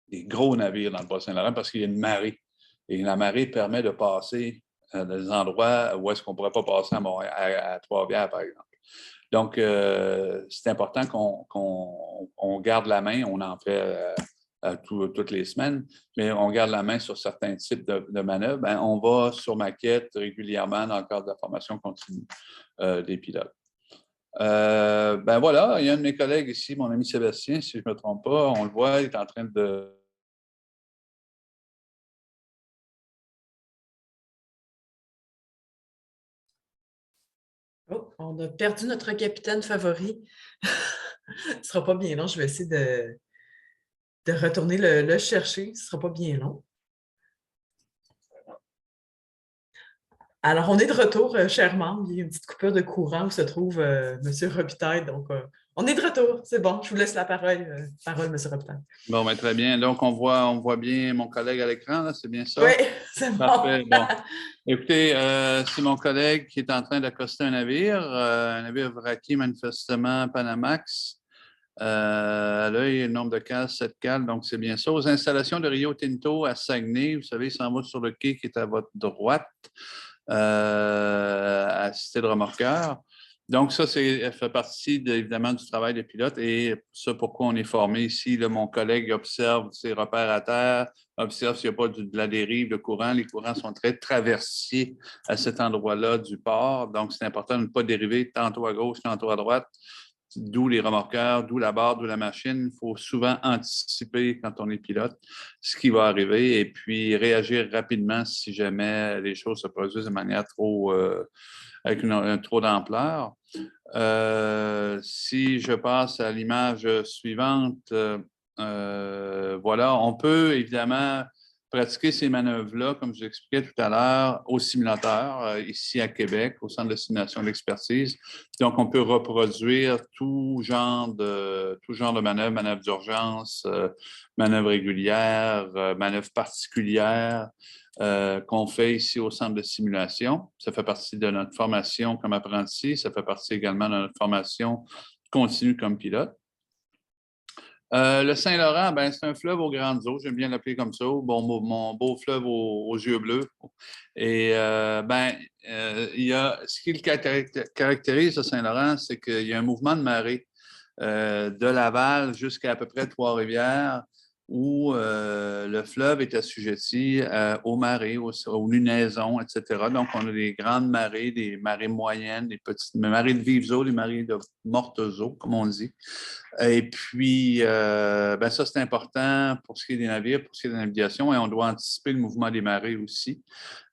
Des gros navires dans le Bas-Saint-Laurent parce qu'il y a une marée. Et la marée permet de passer dans des endroits où est-ce qu'on ne pourrait pas passer à Trois-Rivières, par exemple. Donc, c'est important qu'on garde la main. On en fait toutes les semaines, mais on garde la main sur certains types de manœuvres. On va sur maquette régulièrement dans le cadre de la formation continue des pilotes. Voilà, il y a un de mes collègues ici, mon ami Sébastien, si je ne me trompe pas, on le voit, il est en train de... Oh, on a perdu notre capitaine favori. Ce ne sera pas bien long, je vais essayer de retourner le chercher, ce ne sera pas bien long. Alors, on est de retour, chers membres. Il y a une petite coupure de courant où se trouve M. Robitaille. Donc, on est de retour. C'est bon, je vous laisse la parole, M. Robitaille. Bon, très bien. Donc, on voit bien mon collègue à l'écran, c'est bien ça? Oui, c'est bon. Parfait. Bon. Écoutez, c'est mon collègue qui est en train d'accoster un navire vraquier manifestement Panamax. Là, il y a le nombre de cales, 7 cales, donc c'est bien ça. Aux installations de Rio Tinto à Saguenay, vous savez, il s'en va sur le quai qui est à votre droite, assisté de remorqueur. Donc, ça, fait partie, évidemment, du travail de pilote et ça, pourquoi on est formé ici. Là, mon collègue observe ses repères à terre, observe s'il n'y a pas de la dérive de courant. Les courants sont très traversiers à cet endroit-là du port. Donc, c'est important de ne pas dériver tantôt à gauche, tantôt à droite. D'où les remorqueurs, d'où la barre, d'où la machine. Il faut souvent anticiper quand on est pilote ce qui va arriver et puis réagir rapidement si jamais les choses se produisent de manière avec trop d'ampleur. Si je passe à l'image suivante, voilà, on peut évidemment pratiquer ces manœuvres-là, comme je l'expliquais tout à l'heure, au simulateur, ici à Québec, au Centre de simulation d'expertise. Donc, on peut reproduire tout genre de manœuvres, manœuvres d'urgence, manœuvres régulières, manœuvres particulières qu'on fait ici au Centre de simulation. Ça fait partie de notre formation comme apprenti. Ça fait partie également de notre formation continue comme pilote. Le Saint-Laurent, c'est un fleuve aux grandes eaux, j'aime bien l'appeler comme ça, mon beau fleuve aux yeux bleus. Et il y a, ce qui le caractérise, le Saint-Laurent, c'est qu'il y a un mouvement de marée de Laval jusqu'à peu près Trois-Rivières, où le fleuve est assujetti aux marées, aux lunaisons, etc. Donc, on a des grandes marées, des marées moyennes, des petites marées de vives eaux, des marées de mortes eaux, comme on dit. Et puis, ben ça, c'est important pour ce qui est des navires, pour ce qui est de la navigation, et on doit anticiper le mouvement des marées aussi.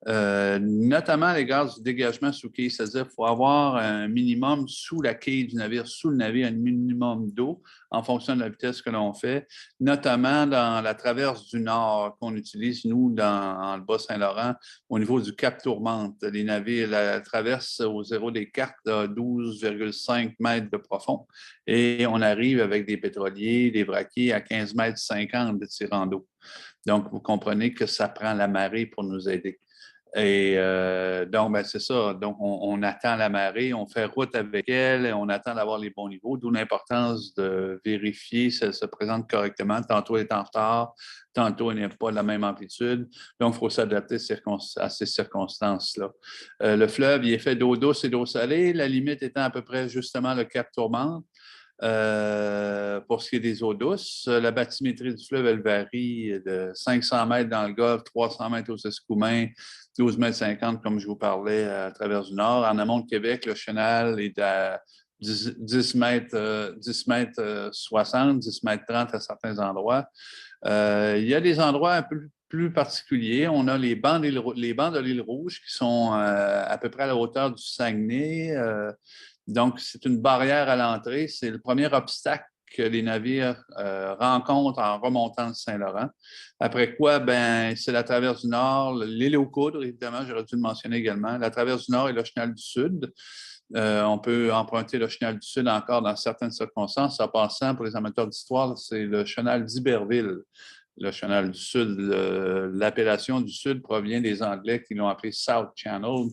Notamment à l'égard du dégagement sous quille, c'est-à-dire qu'il faut avoir un minimum sous la quille du navire, sous le navire, un minimum d'eau en fonction de la vitesse que l'on fait, notamment dans la traverse du Nord qu'on utilise, nous, dans le Bas-Saint-Laurent, au niveau du Cap Tourmente. Les navires la traversent au zéro des cartes à 12,5 mètres de profond et on arrive avec des pétroliers, des vraquiers à 15 mètres 50 de tirant d'eau. Donc, vous comprenez que ça prend la marée pour nous aider. Et donc, ben, c'est ça. Donc, on attend la marée, on fait route avec elle, et on attend d'avoir les bons niveaux, d'où l'importance de vérifier si elle se présente correctement. Tantôt, elle est en retard, tantôt, elle n'est pas de la même amplitude. Donc, il faut s'adapter à ces circonstances-là. Le fleuve, il est fait d'eau douce et d'eau salée, la limite étant à peu près justement le cap Tourmente. Pour ce qui est des eaux douces, la bathymétrie du fleuve, elle varie de 500 mètres dans le Golfe, 300 mètres aux Escoumins, 12 mètres 50, comme je vous parlais, à travers du Nord. En amont de Québec, le chenal est à 10 mètres, 10 mètres 60, 10 mètres 30 à certains endroits. Il y a des endroits un peu plus particuliers. On a les bancs de l'île Rouge qui sont à peu près à la hauteur du Saguenay. Donc, c'est une barrière à l'entrée. C'est le premier obstacle que les navires rencontrent en remontant le Saint-Laurent. Après quoi, ben, c'est la traverse du Nord, l'île aux Coudres, évidemment, j'aurais dû le mentionner également, la traverse du Nord et le chenal du Sud. On peut emprunter le chenal du Sud encore dans certaines circonstances. En passant, pour les amateurs d'histoire, c'est le chenal d'Iberville. Le chenal du Sud, l'appellation du Sud provient des Anglais qui l'ont appelé South Channel.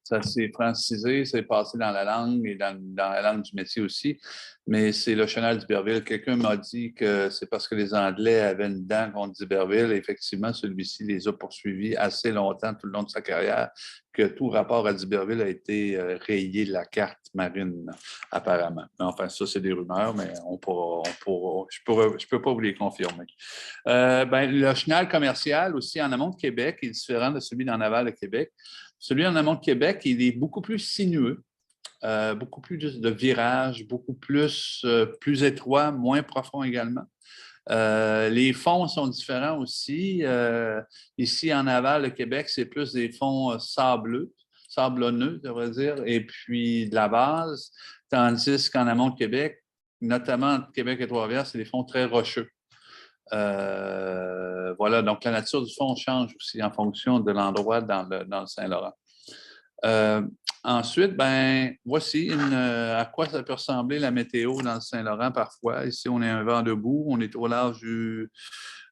Ça s'est francisé, c'est passé dans la langue et dans la langue du métier aussi. Mais c'est le chenal d'Iberville. Quelqu'un m'a dit que c'est parce que les Anglais avaient une dent contre d'Iberville. Effectivement, celui-ci les a poursuivis assez longtemps tout le long de sa carrière, que tout rapport à d'Iberville a été rayé de la carte marine, apparemment. Enfin, ça, c'est des rumeurs, mais je peux pas vous les confirmer. Ben, le chenal commercial aussi en amont de Québec est différent de celui en aval de Québec. Celui en amont de Québec, il est beaucoup plus sinueux, beaucoup plus de virages, beaucoup plus étroit, moins profond également. Les fonds sont différents aussi. Ici, en aval de Québec, c'est plus des fonds sablonneux, je devrais dire, et puis de la base, tandis qu'en amont de Québec, notamment entre Québec et Trois-Rivières, c'est des fonds très rocheux. Voilà, donc la nature du fond change aussi en fonction de l'endroit dans le Saint-Laurent. Ensuite, ben, voici à quoi ça peut ressembler la météo dans le Saint-Laurent parfois. Ici, on est un vent debout, on est au large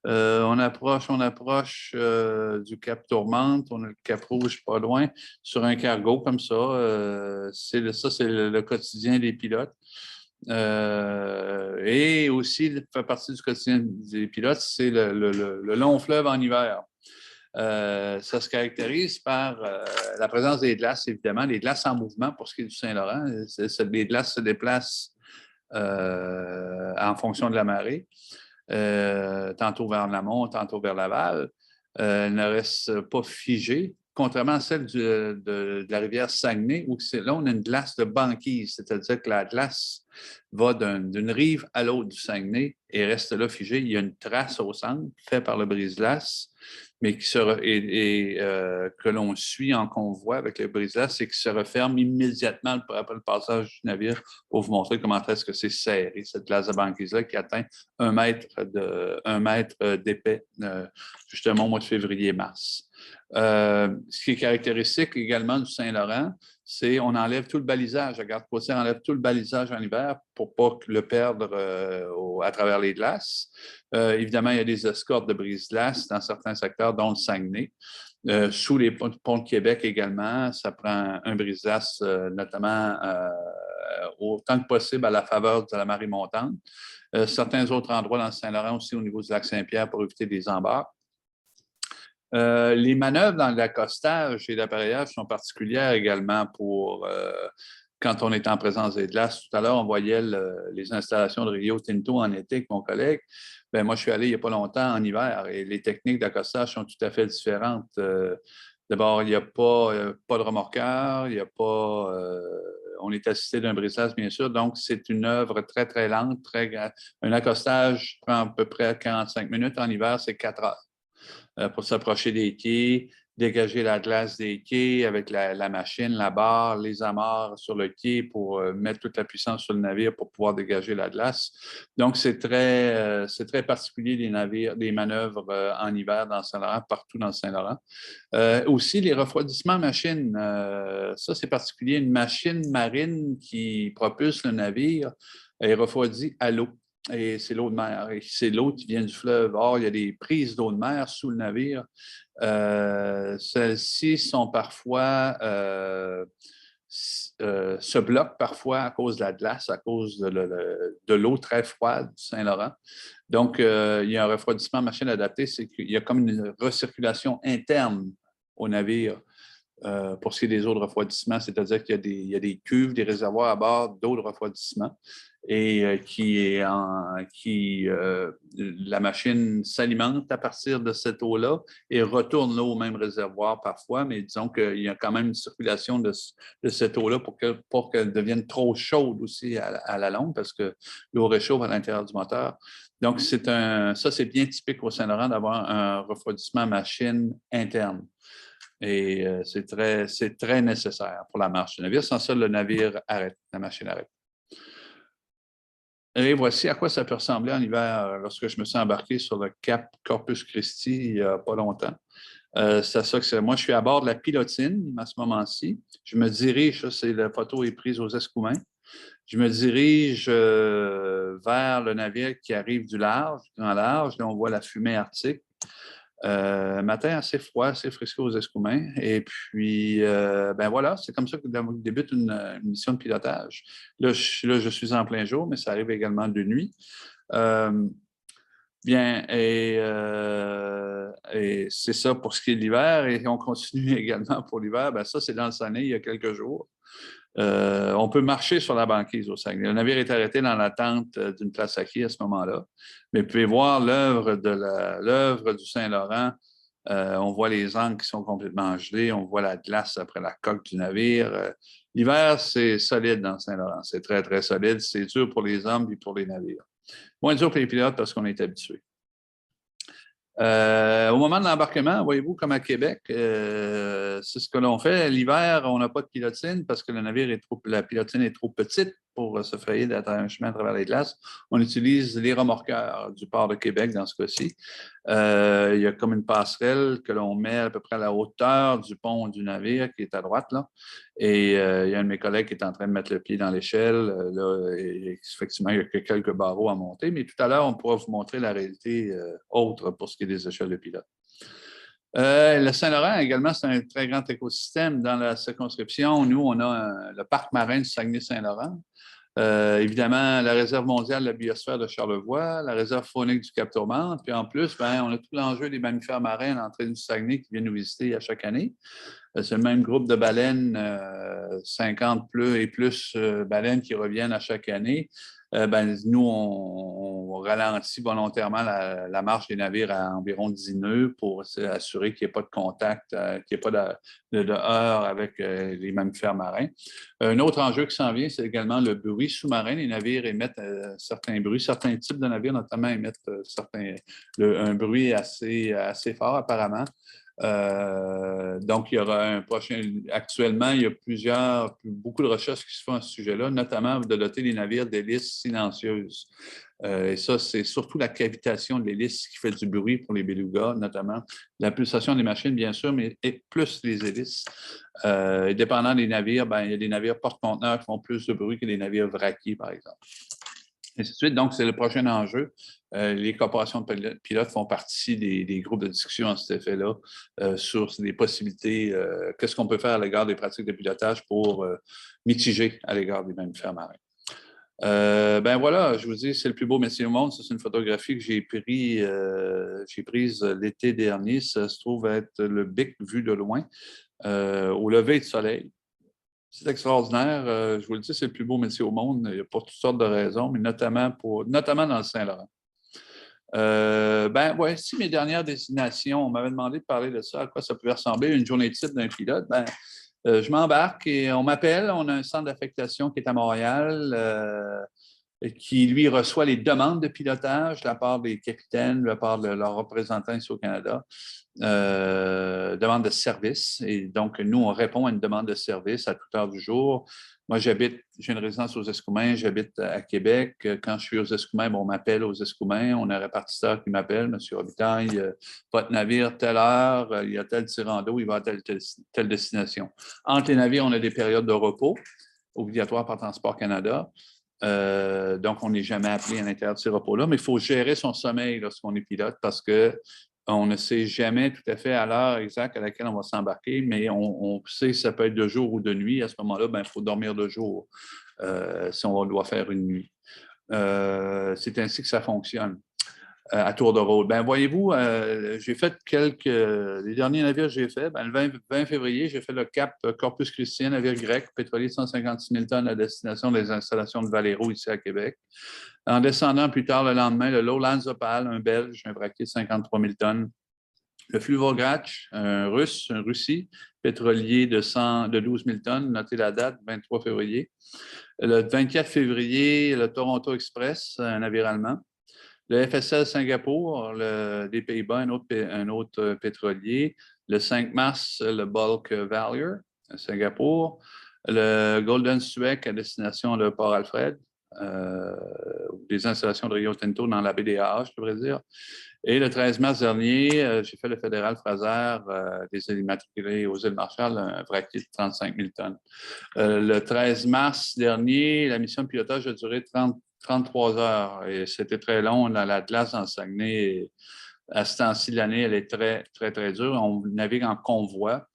on approche du Cap Tourmente, on a le Cap Rouge pas loin, sur un cargo comme ça. C'est le quotidien des pilotes. Et aussi, fait partie du quotidien des pilotes, c'est le long fleuve en hiver. Ça se caractérise par la présence des glaces, évidemment, les glaces en mouvement pour ce qui est du Saint-Laurent. Les glaces se déplacent en fonction de la marée, tantôt vers l'amont, tantôt vers l'aval. Elles ne restent pas figées, contrairement à celle de la rivière Saguenay, où là, on a une glace de banquise, c'est-à-dire que la glace va d'une rive à l'autre du Saguenay et reste là figée. Il y a une trace au centre faite par le brise-glace, mais que l'on suit en convoi avec le brise-glace et qui se referme immédiatement après le passage du navire pour vous montrer comment est-ce que c'est serré, cette glace de banquise-là qui atteint 1 mètre d'épais, justement au mois de février-mars. Ce qui est caractéristique également du Saint-Laurent, c'est qu'on enlève tout le balisage. La garde-côtière enlève tout le balisage en hiver pour ne pas le perdre à travers les glaces. Évidemment, il y a des escortes de brise-glace dans certains secteurs, dont le Saguenay. Sous les ponts de Québec également, ça prend un brise-glace, notamment autant que possible à la faveur de la marée montante. Certains autres endroits dans le Saint-Laurent aussi au niveau du lac Saint-Pierre pour éviter des embarques. Les manœuvres dans l'accostage et l'appareillage sont particulières également pour quand on est en présence des glaces. Tout à l'heure, on voyait les installations de Rio Tinto en été avec mon collègue. Bien, moi, je suis allé il n'y a pas longtemps en hiver et les techniques d'accostage sont tout à fait différentes. D'abord, il n'y a pas de remorqueur, il n'y a pas on est assisté d'un brise-glace, bien sûr, donc c'est une œuvre très, très lente. Un accostage prend à peu près 45 minutes. En hiver, c'est 4 heures pour s'approcher des quais, dégager la glace des quais avec la machine, la barre, les amarres sur le quai pour mettre toute la puissance sur le navire pour pouvoir dégager la glace. Donc, c'est très particulier les navires, les manœuvres en hiver dans Saint-Laurent, partout dans Saint-Laurent. Aussi, les refroidissements machines, ça c'est particulier. Une machine marine qui propulse le navire est refroidie à l'eau. Et c'est l'eau de mer. Et c'est l'eau qui vient du fleuve. Or, il y a des prises d'eau de mer sous le navire. Celles-ci sont parfois se bloquent parfois à cause de la glace, à cause de l'eau très froide du Saint-Laurent. Donc, il y a un refroidissement machine adapté, c'est qu'il y a comme une recirculation interne au navire pour ce qui est des eaux de refroidissement, c'est-à-dire qu'il y a des cuves, des réservoirs à bord d'eau de refroidissement et la machine s'alimente à partir de cette eau-là et retourne l'eau au même réservoir parfois, mais disons qu'il y a quand même une circulation de cette eau-là pour qu'elle devienne trop chaude aussi à la longue parce que l'eau réchauffe à l'intérieur du moteur. Donc, ça, c'est bien typique au Saint-Laurent d'avoir un refroidissement machine interne. Et c'est très nécessaire pour la marche du navire. Sans ça, le navire arrête, la machine arrête. Et voici à quoi ça peut ressembler en hiver lorsque je me suis embarqué sur le cap Corpus Christi il n'y a pas longtemps. C'est ça que moi, je suis à bord de la Pilotine à ce moment-ci. Je me dirige, la photo est prise aux Escoumins. Je me dirige vers le navire qui arrive du large, grand large. Là, on voit la fumée arctique. Matin assez froid, assez frisqué aux Escoumins. Et puis, ben voilà, c'est comme ça que débute une mission de pilotage. Là, je suis en plein jour, mais ça arrive également de nuit. Bien, et c'est ça pour ce qui est de l'hiver. Et on continue également pour l'hiver. Ben ça, c'est dans le Saguenay il y a quelques jours. On peut marcher sur la banquise au Saguenay. Le navire est arrêté dans l'attente d'une place à quai à ce moment-là. Mais vous pouvez voir l'œuvre du Saint-Laurent. On voit les ancres qui sont complètement gelées. On voit la glace après la coque du navire. L'hiver, c'est solide dans Saint-Laurent. C'est très, très solide. C'est dur pour les hommes et pour les navires. Moins dur pour les pilotes parce qu'on est habitués. Au moment de l'embarquement, voyez-vous, comme à Québec, c'est ce que l'on fait. L'hiver, on n'a pas de pilotine parce que la pilotine est trop petite pour se frayer un chemin à travers les glaces. On utilise les remorqueurs du port de Québec dans ce cas-ci. Il y a comme une passerelle que l'on met à peu près à la hauteur du pont du navire qui est à droite, là. Et il y a un de mes collègues qui est en train de mettre le pied dans l'échelle. Là, et effectivement, il y a quelques barreaux à monter, mais tout à l'heure, on pourra vous montrer la réalité autre pour ce qui est des échelles de pilote. Le Saint-Laurent, également, c'est un très grand écosystème dans la circonscription. Nous, on a le parc marin du Saguenay-Saint-Laurent. Évidemment, la réserve mondiale de la biosphère de Charlevoix, la réserve faunique du Cap-Tourmente, puis en plus, on a tout l'enjeu des mammifères marins à l'entrée du Saguenay qui viennent nous visiter à chaque année. C'est le même groupe de baleines, 50 et plus baleines qui reviennent à chaque année. Nous, on ralentit volontairement la marche des navires à environ 10 nœuds pour s'assurer qu'il n'y ait pas de contact, qu'il n'y ait pas de heurt avec les mammifères marins. Un autre enjeu qui s'en vient, c'est également le bruit sous-marin. Les navires émettent certains bruits. Certains types de navires, notamment, émettent un bruit assez fort, apparemment. Donc, il y aura un prochain. Actuellement, il y a beaucoup de recherches qui se font à ce sujet-là, notamment de doter les navires d'hélices silencieuses. Et ça, c'est surtout la cavitation de l'hélice qui fait du bruit pour les belugas, notamment la pulsation des machines, bien sûr, mais plus les hélices. Et dépendant des navires, il y a des navires porte-conteneurs qui font plus de bruit que les navires vraquiers, par exemple. Et ainsi de suite. Donc, c'est le prochain enjeu. Les corporations de pilotes font partie des groupes de discussion à cet effet-là sur les possibilités, qu'est-ce qu'on peut faire à l'égard des pratiques de pilotage pour mitiger à l'égard des mammifères marins. Voilà, je vous dis, c'est le plus beau métier au monde. C'est une photographie que j'ai prise l'été dernier. Ça se trouve être le Bic vu de loin, au lever du soleil. C'est extraordinaire. Je vous le dis, c'est le plus beau métier au monde. Il y a pour toutes sortes de raisons, mais notamment dans le Saint-Laurent. Voici mes dernières destinations. On m'avait demandé de parler de ça, à quoi ça pouvait ressembler une journée type d'un pilote. Je m'embarque et on m'appelle. On a un centre d'affectation qui est à Montréal, qui, lui, reçoit les demandes de pilotage de la part des capitaines, de la part de leurs représentants ici au Canada, demande de service. Et donc, nous, on répond à une demande de service à toute heure du jour. Moi, j'ai une résidence aux Escoumins, j'habite à Québec. Quand je suis aux Escoumins, bon, on m'appelle aux Escoumins. On a un répartiteur qui m'appelle, M. Robitaille, votre navire, telle heure, il y a tel tirant d'eau, il va à telle destination. Entre les navires, on a des périodes de repos obligatoires par Transport Canada. Donc, on n'est jamais appelé à l'intérieur de ces repos-là, mais il faut gérer son sommeil lorsqu'on est pilote parce qu'on ne sait jamais tout à fait à l'heure exacte à laquelle on va s'embarquer, mais on sait que ça peut être de jour ou de nuit. À ce moment-là, il faut dormir de jour si on doit faire une nuit. C'est ainsi que ça fonctionne. À tour de rôle. Ben, voyez-vous, j'ai fait les derniers navires que j'ai faits, ben, le 20 février, j'ai fait le cap Corpus Christi, navire grec, pétrolier de 156 000 tonnes à destination des installations de Valero ici à Québec. En descendant plus tard le lendemain, le Lowlands Opal, un Belge, un vraquier de 53 000 tonnes. Le Fluvograch, un Russe, un Russie, pétrolier de 12 000 tonnes, notez la date, 23 février. Le 24 février, le Toronto Express, un navire allemand. Le FSL Singapour, des Pays-Bas, un autre pétrolier. Le 5 mars, le Bulk Valier, à Singapour. Le Golden Suec à destination de Port-Alfred, des installations de Rio Tinto dans la baie des Haches, je devrais dire. Et le 13 mars dernier, j'ai fait le Fédéral Fraser, des îles immatriculées aux îles Marshall, un vraquier de 35 000 tonnes. Le 13 mars dernier, la mission de pilotage a duré 33 heures et c'était très long. La glace en Saguenay, à ce temps-ci de l'année, elle est très, très, très dure. On navigue en convoi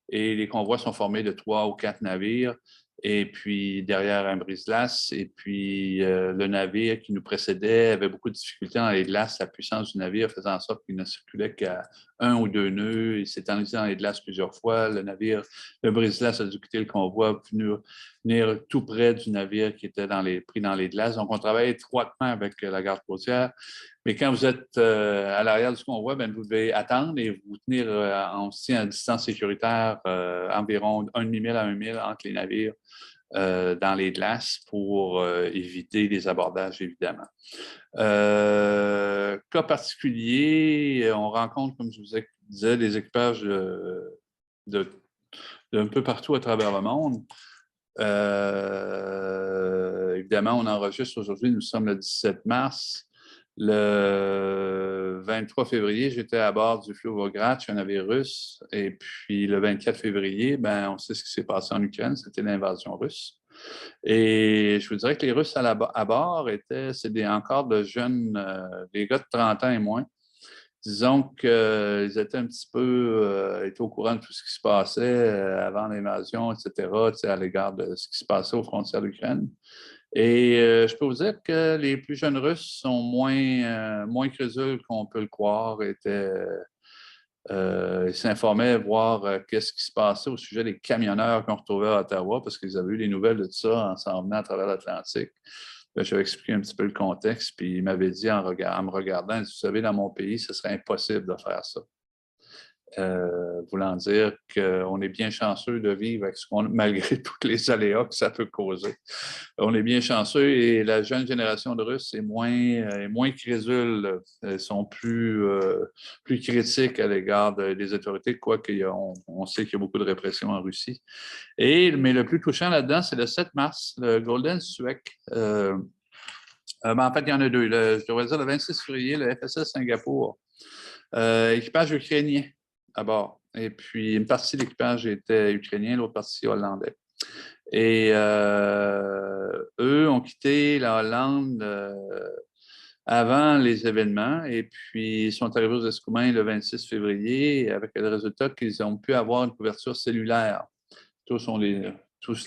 et les convois sont formés de 3 ou 4 navires et puis derrière un brise-glace. Et puis le navire qui nous précédait avait beaucoup de difficultés dans les glaces. La puissance du navire faisait en sorte qu'il ne circulait qu'à 1 ou 2 nœuds. Il s'est enlisé dans les glaces plusieurs fois. Le brise-glace a dû quitter le convoi, venir tout près du navire qui était pris dans les glaces. Donc, on travaille étroitement avec la garde côtière. Mais quand vous êtes à l'arrière du convoi, vous devez attendre et vous tenir aussi à distance sécuritaire, environ un demi-mille à 1 mille entre les navires dans les glaces pour éviter les abordages, évidemment. Cas particulier, on rencontre, comme je vous disais, des équipages d'un peu partout à travers le monde. Évidemment, on enregistre aujourd'hui, nous sommes le 17 mars. Le 23 février, j'étais à bord du Fluvograch, un navire russe. Et puis le 24 février, on sait ce qui s'est passé en Ukraine, c'était l'invasion russe. Et je vous dirais que les Russes à bord c'est encore de jeunes, des gars de 30 ans et moins. Disons qu'ils étaient un petit peu étaient au courant de tout ce qui se passait avant l'invasion, etc., à l'égard de ce qui se passait aux frontières d'Ukraine. Et je peux vous dire que les plus jeunes Russes sont moins crédules qu'on peut le croire, ils s'informaient voir qu'est-ce qui se passait au sujet des camionneurs qu'on retrouvait à Ottawa, parce qu'ils avaient eu les nouvelles de tout ça en s'en venant à travers l'Atlantique. J'avais expliqué un petit peu le contexte, puis il m'avait dit en me regardant, vous savez, dans mon pays, ce serait impossible de faire ça. Voulant dire qu'on est bien chanceux de vivre avec malgré tous les aléas que ça peut causer. On est bien chanceux et la jeune génération de Russes est moins crédule. Elles sont plus critiques à l'égard des autorités, quoique on sait qu'il y a beaucoup de répression en Russie. Mais le plus touchant là-dedans, c'est le 7 mars, le Golden Suec. En fait, il y en a deux. Je devrais dire le 26 février, le FSS Singapour. Équipage ukrainien à bord. Et puis, une partie de l'équipage était ukrainien, l'autre partie hollandais. Et eux ont quitté la Hollande avant les événements et puis ils sont arrivés aux Escoumins le 26 février avec le résultat qu'ils ont pu avoir une couverture cellulaire. Tous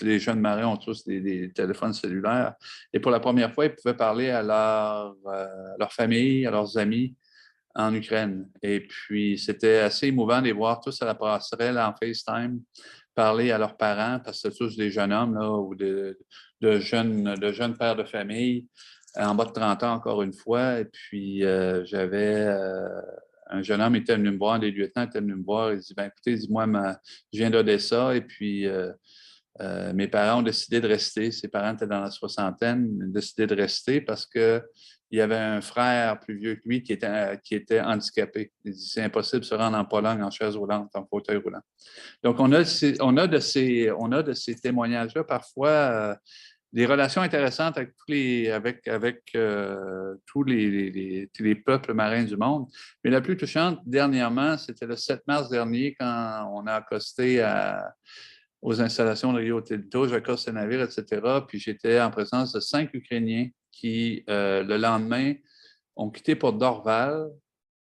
les jeunes marins ont tous des téléphones cellulaires. Et pour la première fois, ils pouvaient parler à leur famille, à leurs amis en Ukraine. Et puis, c'était assez émouvant de les voir tous à la passerelle en FaceTime parler à leurs parents, parce que c'est tous des jeunes hommes là, ou de jeunes pères de famille, en bas de 30 ans encore une fois. Et puis, j'avais un jeune homme était venu me voir, des lieutenants étaient venus me voir. Il dit, ben écoutez, dis-moi, je viens d'Odessa et puis mes parents ont décidé de rester. Ses parents étaient dans la soixantaine, ils ont décidé de rester parce qu'il y avait un frère plus vieux que lui qui était handicapé. Il dit, c'est impossible de se rendre en Pologne en chaise roulante, en fauteuil roulant. Donc, on a de ces témoignages-là parfois des relations intéressantes avec tous les peuples marins du monde. Mais la plus touchante, dernièrement, c'était le 7 mars dernier, quand on a accosté aux installations de Rio Tinto, j'accoste le navire, etc. Puis j'étais en présence de 5 Ukrainiens qui, le lendemain, ont quitté pour Dorval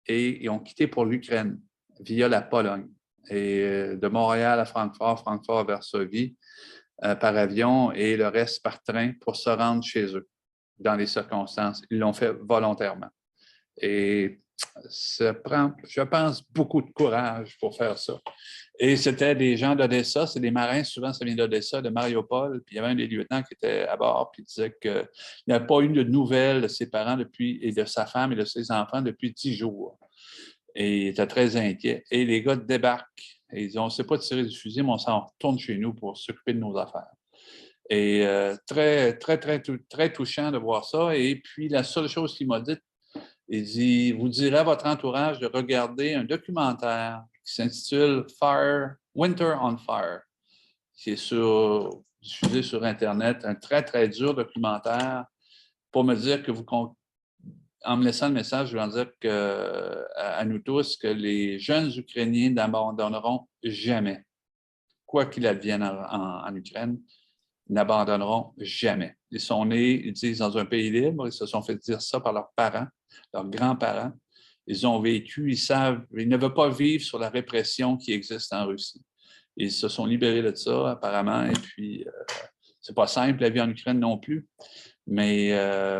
et ont quitté pour l'Ukraine via la Pologne. Et de Montréal à Francfort, Francfort à Varsovie, par avion et le reste par train pour se rendre chez eux dans les circonstances. Ils l'ont fait volontairement. Et ça prend, je pense, beaucoup de courage pour faire ça. Et c'était des gens d'Odessa, c'est des marins, souvent ça vient d'Odessa, de Mariupol, puis il y avait un des lieutenants qui était à bord, puis il disait qu'il n'avait pas eu de nouvelles de ses parents et de sa femme et de ses enfants depuis 10 jours. Et il était très inquiet. Et les gars débarquent. Et ils disent, on ne sait pas tirer du fusil, mais on s'en retourne chez nous pour s'occuper de nos affaires. Et très, très, très, très touchant de voir ça. Et puis, la seule chose qu'il m'a dit, il dit, vous direz à votre entourage de regarder un documentaire qui s'intitule Winter on Fire, qui est diffusé sur Internet, un très, très dur documentaire pour me dire que en me laissant le message, je vais en dire à nous tous que les jeunes Ukrainiens n'abandonneront jamais. Quoi qu'il advienne en Ukraine, n'abandonneront jamais. Ils sont nés, ils disent, dans un pays libre, ils se sont fait dire ça par leurs parents, leurs grands-parents. Ils ont vécu, ils savent, ils ne veulent pas vivre sur la répression qui existe en Russie. Ils se sont libérés de ça, apparemment, et puis c'est pas simple, la vie en Ukraine non plus. Mais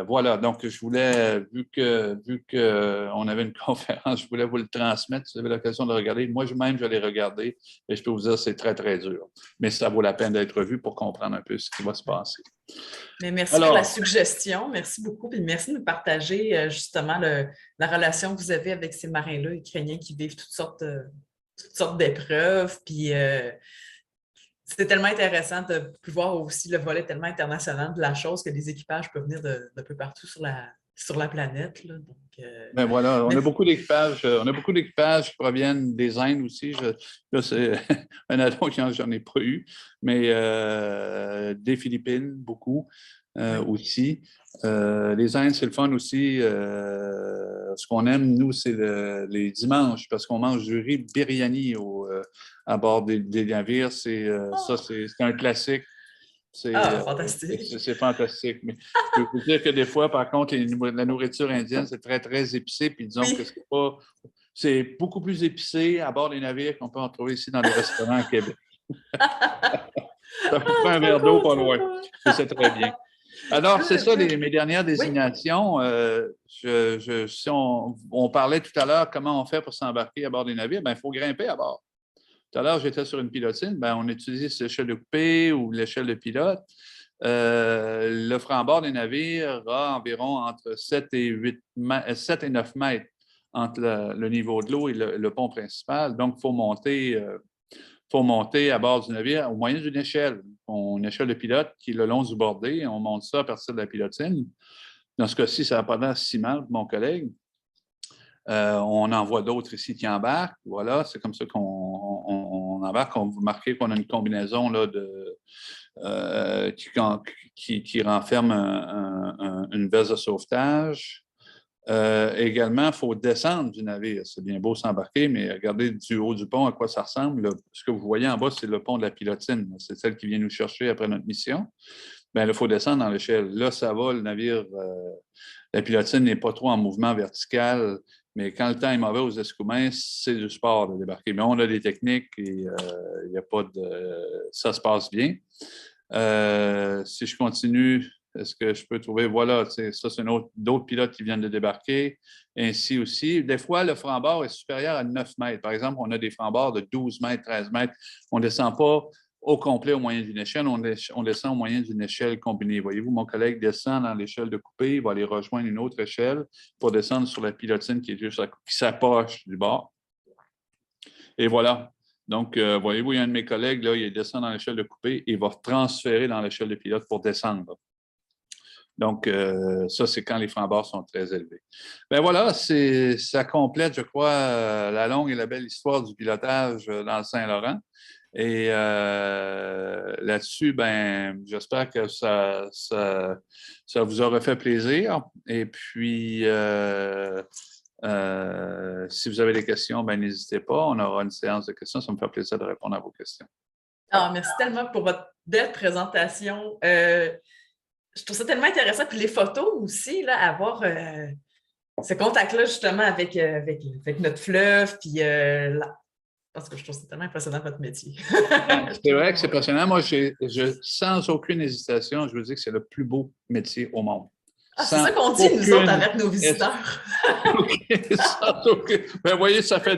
voilà, donc je voulais, vu qu'on avait une conférence, je voulais vous le transmettre. Si vous avez l'occasion de regarder. Moi-même, je l'ai regardé et je peux vous dire c'est très, très dur. Mais ça vaut la peine d'être vu pour comprendre un peu ce qui va se passer. Mais merci pour la suggestion. Merci beaucoup. Et merci de nous partager justement la relation que vous avez avec ces marins-là ukrainiens qui vivent toutes sortes d'épreuves. Puis c'était tellement intéressant de pouvoir aussi le volet tellement international de la chose que les équipages peuvent venir d'un peu partout sur la planète. Là. Donc, ben voilà, on a beaucoup d'équipages qui proviennent des Indes aussi. Là, c'est un avion que j'en ai pas eu, mais des Philippines, beaucoup aussi. Les Indes, c'est le fun aussi. Ce qu'on aime, nous, c'est les dimanches, parce qu'on mange du riz biryani à bord des navires. C'est un classique. C'est fantastique. C'est fantastique. Mais je peux vous dire que des fois, par contre, la nourriture indienne, c'est très, très épicé. Puis disons que c'est beaucoup plus épicé à bord des navires qu'on peut en trouver ici dans les restaurants à Québec. Ça vous prend un verre d'eau pas loin. C'est très bien. Alors, c'est ça mes dernières désignations. Si on parlait tout à l'heure comment on fait pour s'embarquer à bord des navires, il faut grimper à bord. Tout à l'heure, j'étais sur une pilotine, on utilisait cette échelle de coupé ou l'échelle de pilote. Le franc-bord des navires a environ entre 7 et 9 mètres entre le niveau de l'eau et le pont principal. Donc, il faut monter à bord du navire au moyen d'une échelle. Une échelle de pilote qui est le long du bordé. On monte ça à partir de la pilotine. Dans ce cas-ci, ça n'a pas l'air si mal pour mon collègue. On en voit d'autres ici qui embarquent. Voilà, c'est comme ça qu'on embarque. Vous remarquez qu'on a une combinaison là, qui renferme une veste de sauvetage. Également, il faut descendre du navire. C'est bien beau s'embarquer, mais regardez du haut du pont à quoi ça ressemble. Là, ce que vous voyez en bas, c'est le pont de la pilotine. C'est celle qui vient nous chercher après notre mission. Il faut descendre dans l'échelle. Là, ça va, le navire, la pilotine n'est pas trop en mouvement vertical, mais quand le temps est mauvais aux escoumins, c'est du sport de débarquer. Mais on a des techniques et il n'y a pas de... ça se passe bien. Si je continue, est-ce que je peux trouver... Voilà, ça, c'est d'autres pilotes qui viennent de débarquer. Ainsi aussi. Des fois, le franc-bord est supérieur à 9 mètres. Par exemple, on a des francs-bords de 12 mètres, 13 mètres. On ne descend pas au complet au moyen d'une échelle. On descend au moyen d'une échelle combinée. Voyez-vous, mon collègue descend dans l'échelle de coupé, il va aller rejoindre une autre échelle pour descendre sur la pilotine qui est juste qui s'approche du bord. Et voilà. Donc, voyez-vous, il y a un de mes collègues, là, il descend dans l'échelle de coupé et il va transférer dans l'échelle de pilote pour descendre. Donc, ça, c'est quand les francs-bords sont très élevés. Ben voilà, ça complète, je crois, la longue et la belle histoire du pilotage dans le Saint-Laurent. Et là-dessus, ben, j'espère que ça vous aura fait plaisir. Et puis, si vous avez des questions, ben, n'hésitez pas. On aura une séance de questions. Ça me fait plaisir de répondre à vos questions. Ah, merci tellement pour votre belle présentation. Je trouve ça tellement intéressant. Puis les photos aussi, là, avoir ce contact-là justement avec notre fleuve. Puis parce que je trouve ça tellement impressionnant votre métier. C'est vrai que c'est passionnant. Moi, sans aucune hésitation, je veux dire que c'est le plus beau métier au monde. Ah, c'est ça qu'on dit, nous autres, avec nos visiteurs. Ben, vous voyez, ça fait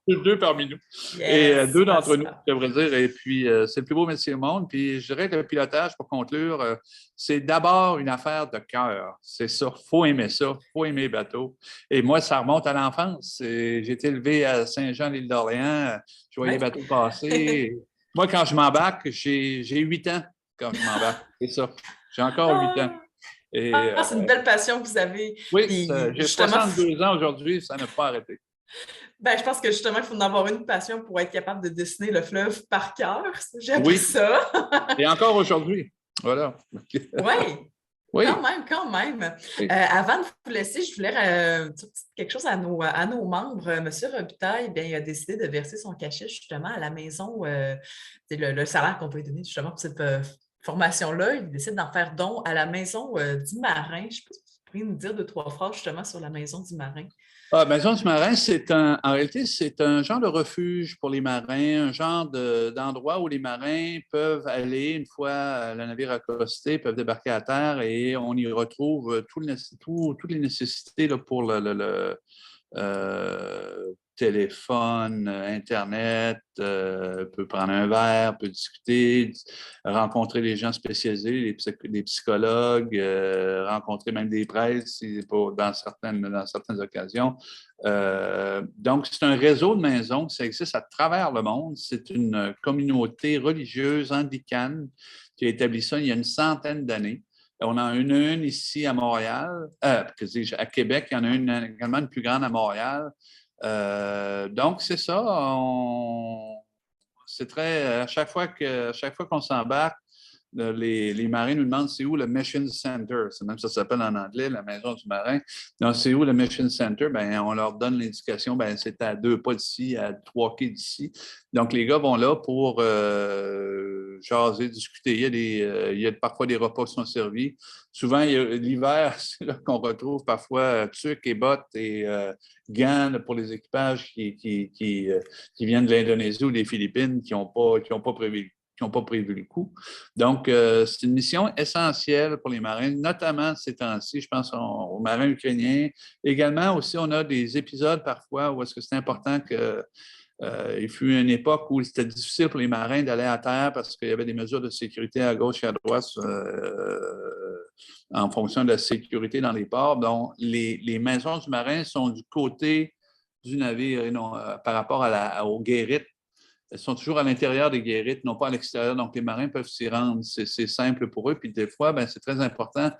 deux parmi nous. Yes, et deux d'entre nous, je devrais dire. Et puis, c'est le plus beau métier au monde. Puis, je dirais que le pilotage, pour conclure, c'est d'abord une affaire de cœur. C'est ça. Il faut aimer ça. Il faut aimer les bateaux. Et moi, ça remonte à l'enfance. J'ai été élevé à Saint-Jean, l'île d'Orléans. Je voyais les bateaux passer. Moi, quand je m'embarque, j'ai 8 ans quand je m'embarque. C'est ça. J'ai encore 8 ans. C'est une belle passion que vous avez. Oui, j'ai 62 ans aujourd'hui, ça n'a pas arrêté. Ben, je pense que justement, il faut en avoir une passion pour être capable de dessiner le fleuve par cœur. J'aime ça. Et encore aujourd'hui. Voilà. Oui, quand même. Oui. Avant de vous laisser, je voulais quelque chose à nos membres. Monsieur Robitaille, il a décidé de verser son cachet justement à la maison. Le salaire qu'on va lui donner justement pour cette formation-là, il décide d'en faire don à la Maison du Marin. Je ne sais pas si vous pourriez nous dire 2-3 phrases justement sur la Maison du Marin. Maison du Marin, en réalité, c'est un genre de refuge pour les marins, un genre d'endroit où les marins peuvent aller une fois le navire accosté, peuvent débarquer à terre et on y retrouve toutes les nécessités là, pour le téléphone, Internet, peut prendre un verre, peut discuter, rencontrer des gens spécialisés, les psychologues, rencontrer même des presses dans certaines occasions. Donc, c'est un réseau de maisons, ça existe à travers le monde. C'est une communauté religieuse anglicane qui a établi ça il y a une centaine d'années. On en a une ici à Montréal, à Québec, il y en a également une plus grande à Montréal. Donc, c'est ça. C'est très. À chaque fois qu'on s'embarque, les marins nous demandent c'est où le Mission Center. C'est même ça s'appelle en anglais, la maison du marin. Donc, c'est où le Mission Center? Ben, on leur donne l'indication, ben, c'est à 2 pas d'ici, à 3 quais d'ici. Donc, les gars vont là pour jaser, discuter. Il y a parfois des repas qui sont servis. Souvent, l'hiver, c'est là qu'on retrouve parfois tucs et bottes et gants pour les équipages qui viennent de l'Indonésie ou des Philippines qui n'ont pas prévu le coup. Donc, c'est une mission essentielle pour les marins, notamment ces temps-ci, je pense aux marins ukrainiens. Également, aussi, on a des épisodes parfois où est-ce que c'est important que il fut une époque où c'était difficile pour les marins d'aller à terre parce qu'il y avait des mesures de sécurité à gauche et à droite en fonction de la sécurité dans les ports. Donc, les maisons du marin sont du côté du navire et non, par rapport aux guérites. Elles sont toujours à l'intérieur des guérites, non pas à l'extérieur. Donc, les marins peuvent s'y rendre. C'est simple pour eux. Puis des fois, ben, c'est très important,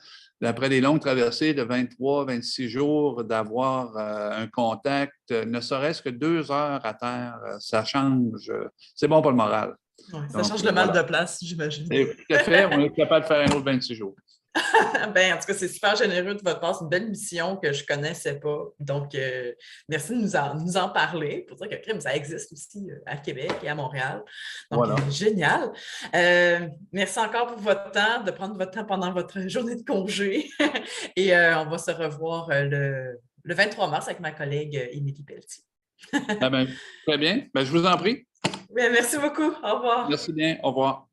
après des longues traversées de 23, 26 jours, d'avoir un contact, ne serait-ce que 2 heures à terre. Ça change. C'est bon pour le moral. Ouais, ça change le mal de place, j'imagine. Tout à fait. On est capable de faire un autre 26 jours. Ben, en tout cas, c'est super généreux de votre part. C'est une belle mission que je ne connaissais pas. Donc, merci de nous en parler pour dire que ça existe aussi à Québec et à Montréal. Donc, voilà. Génial. Merci encore pour votre temps, de prendre votre temps pendant votre journée de congé. Et on va se revoir le 23 mars avec ma collègue Émilie Pelletier. Très bien. Ben, je vous en prie. Bien, merci beaucoup. Au revoir. Merci bien. Au revoir.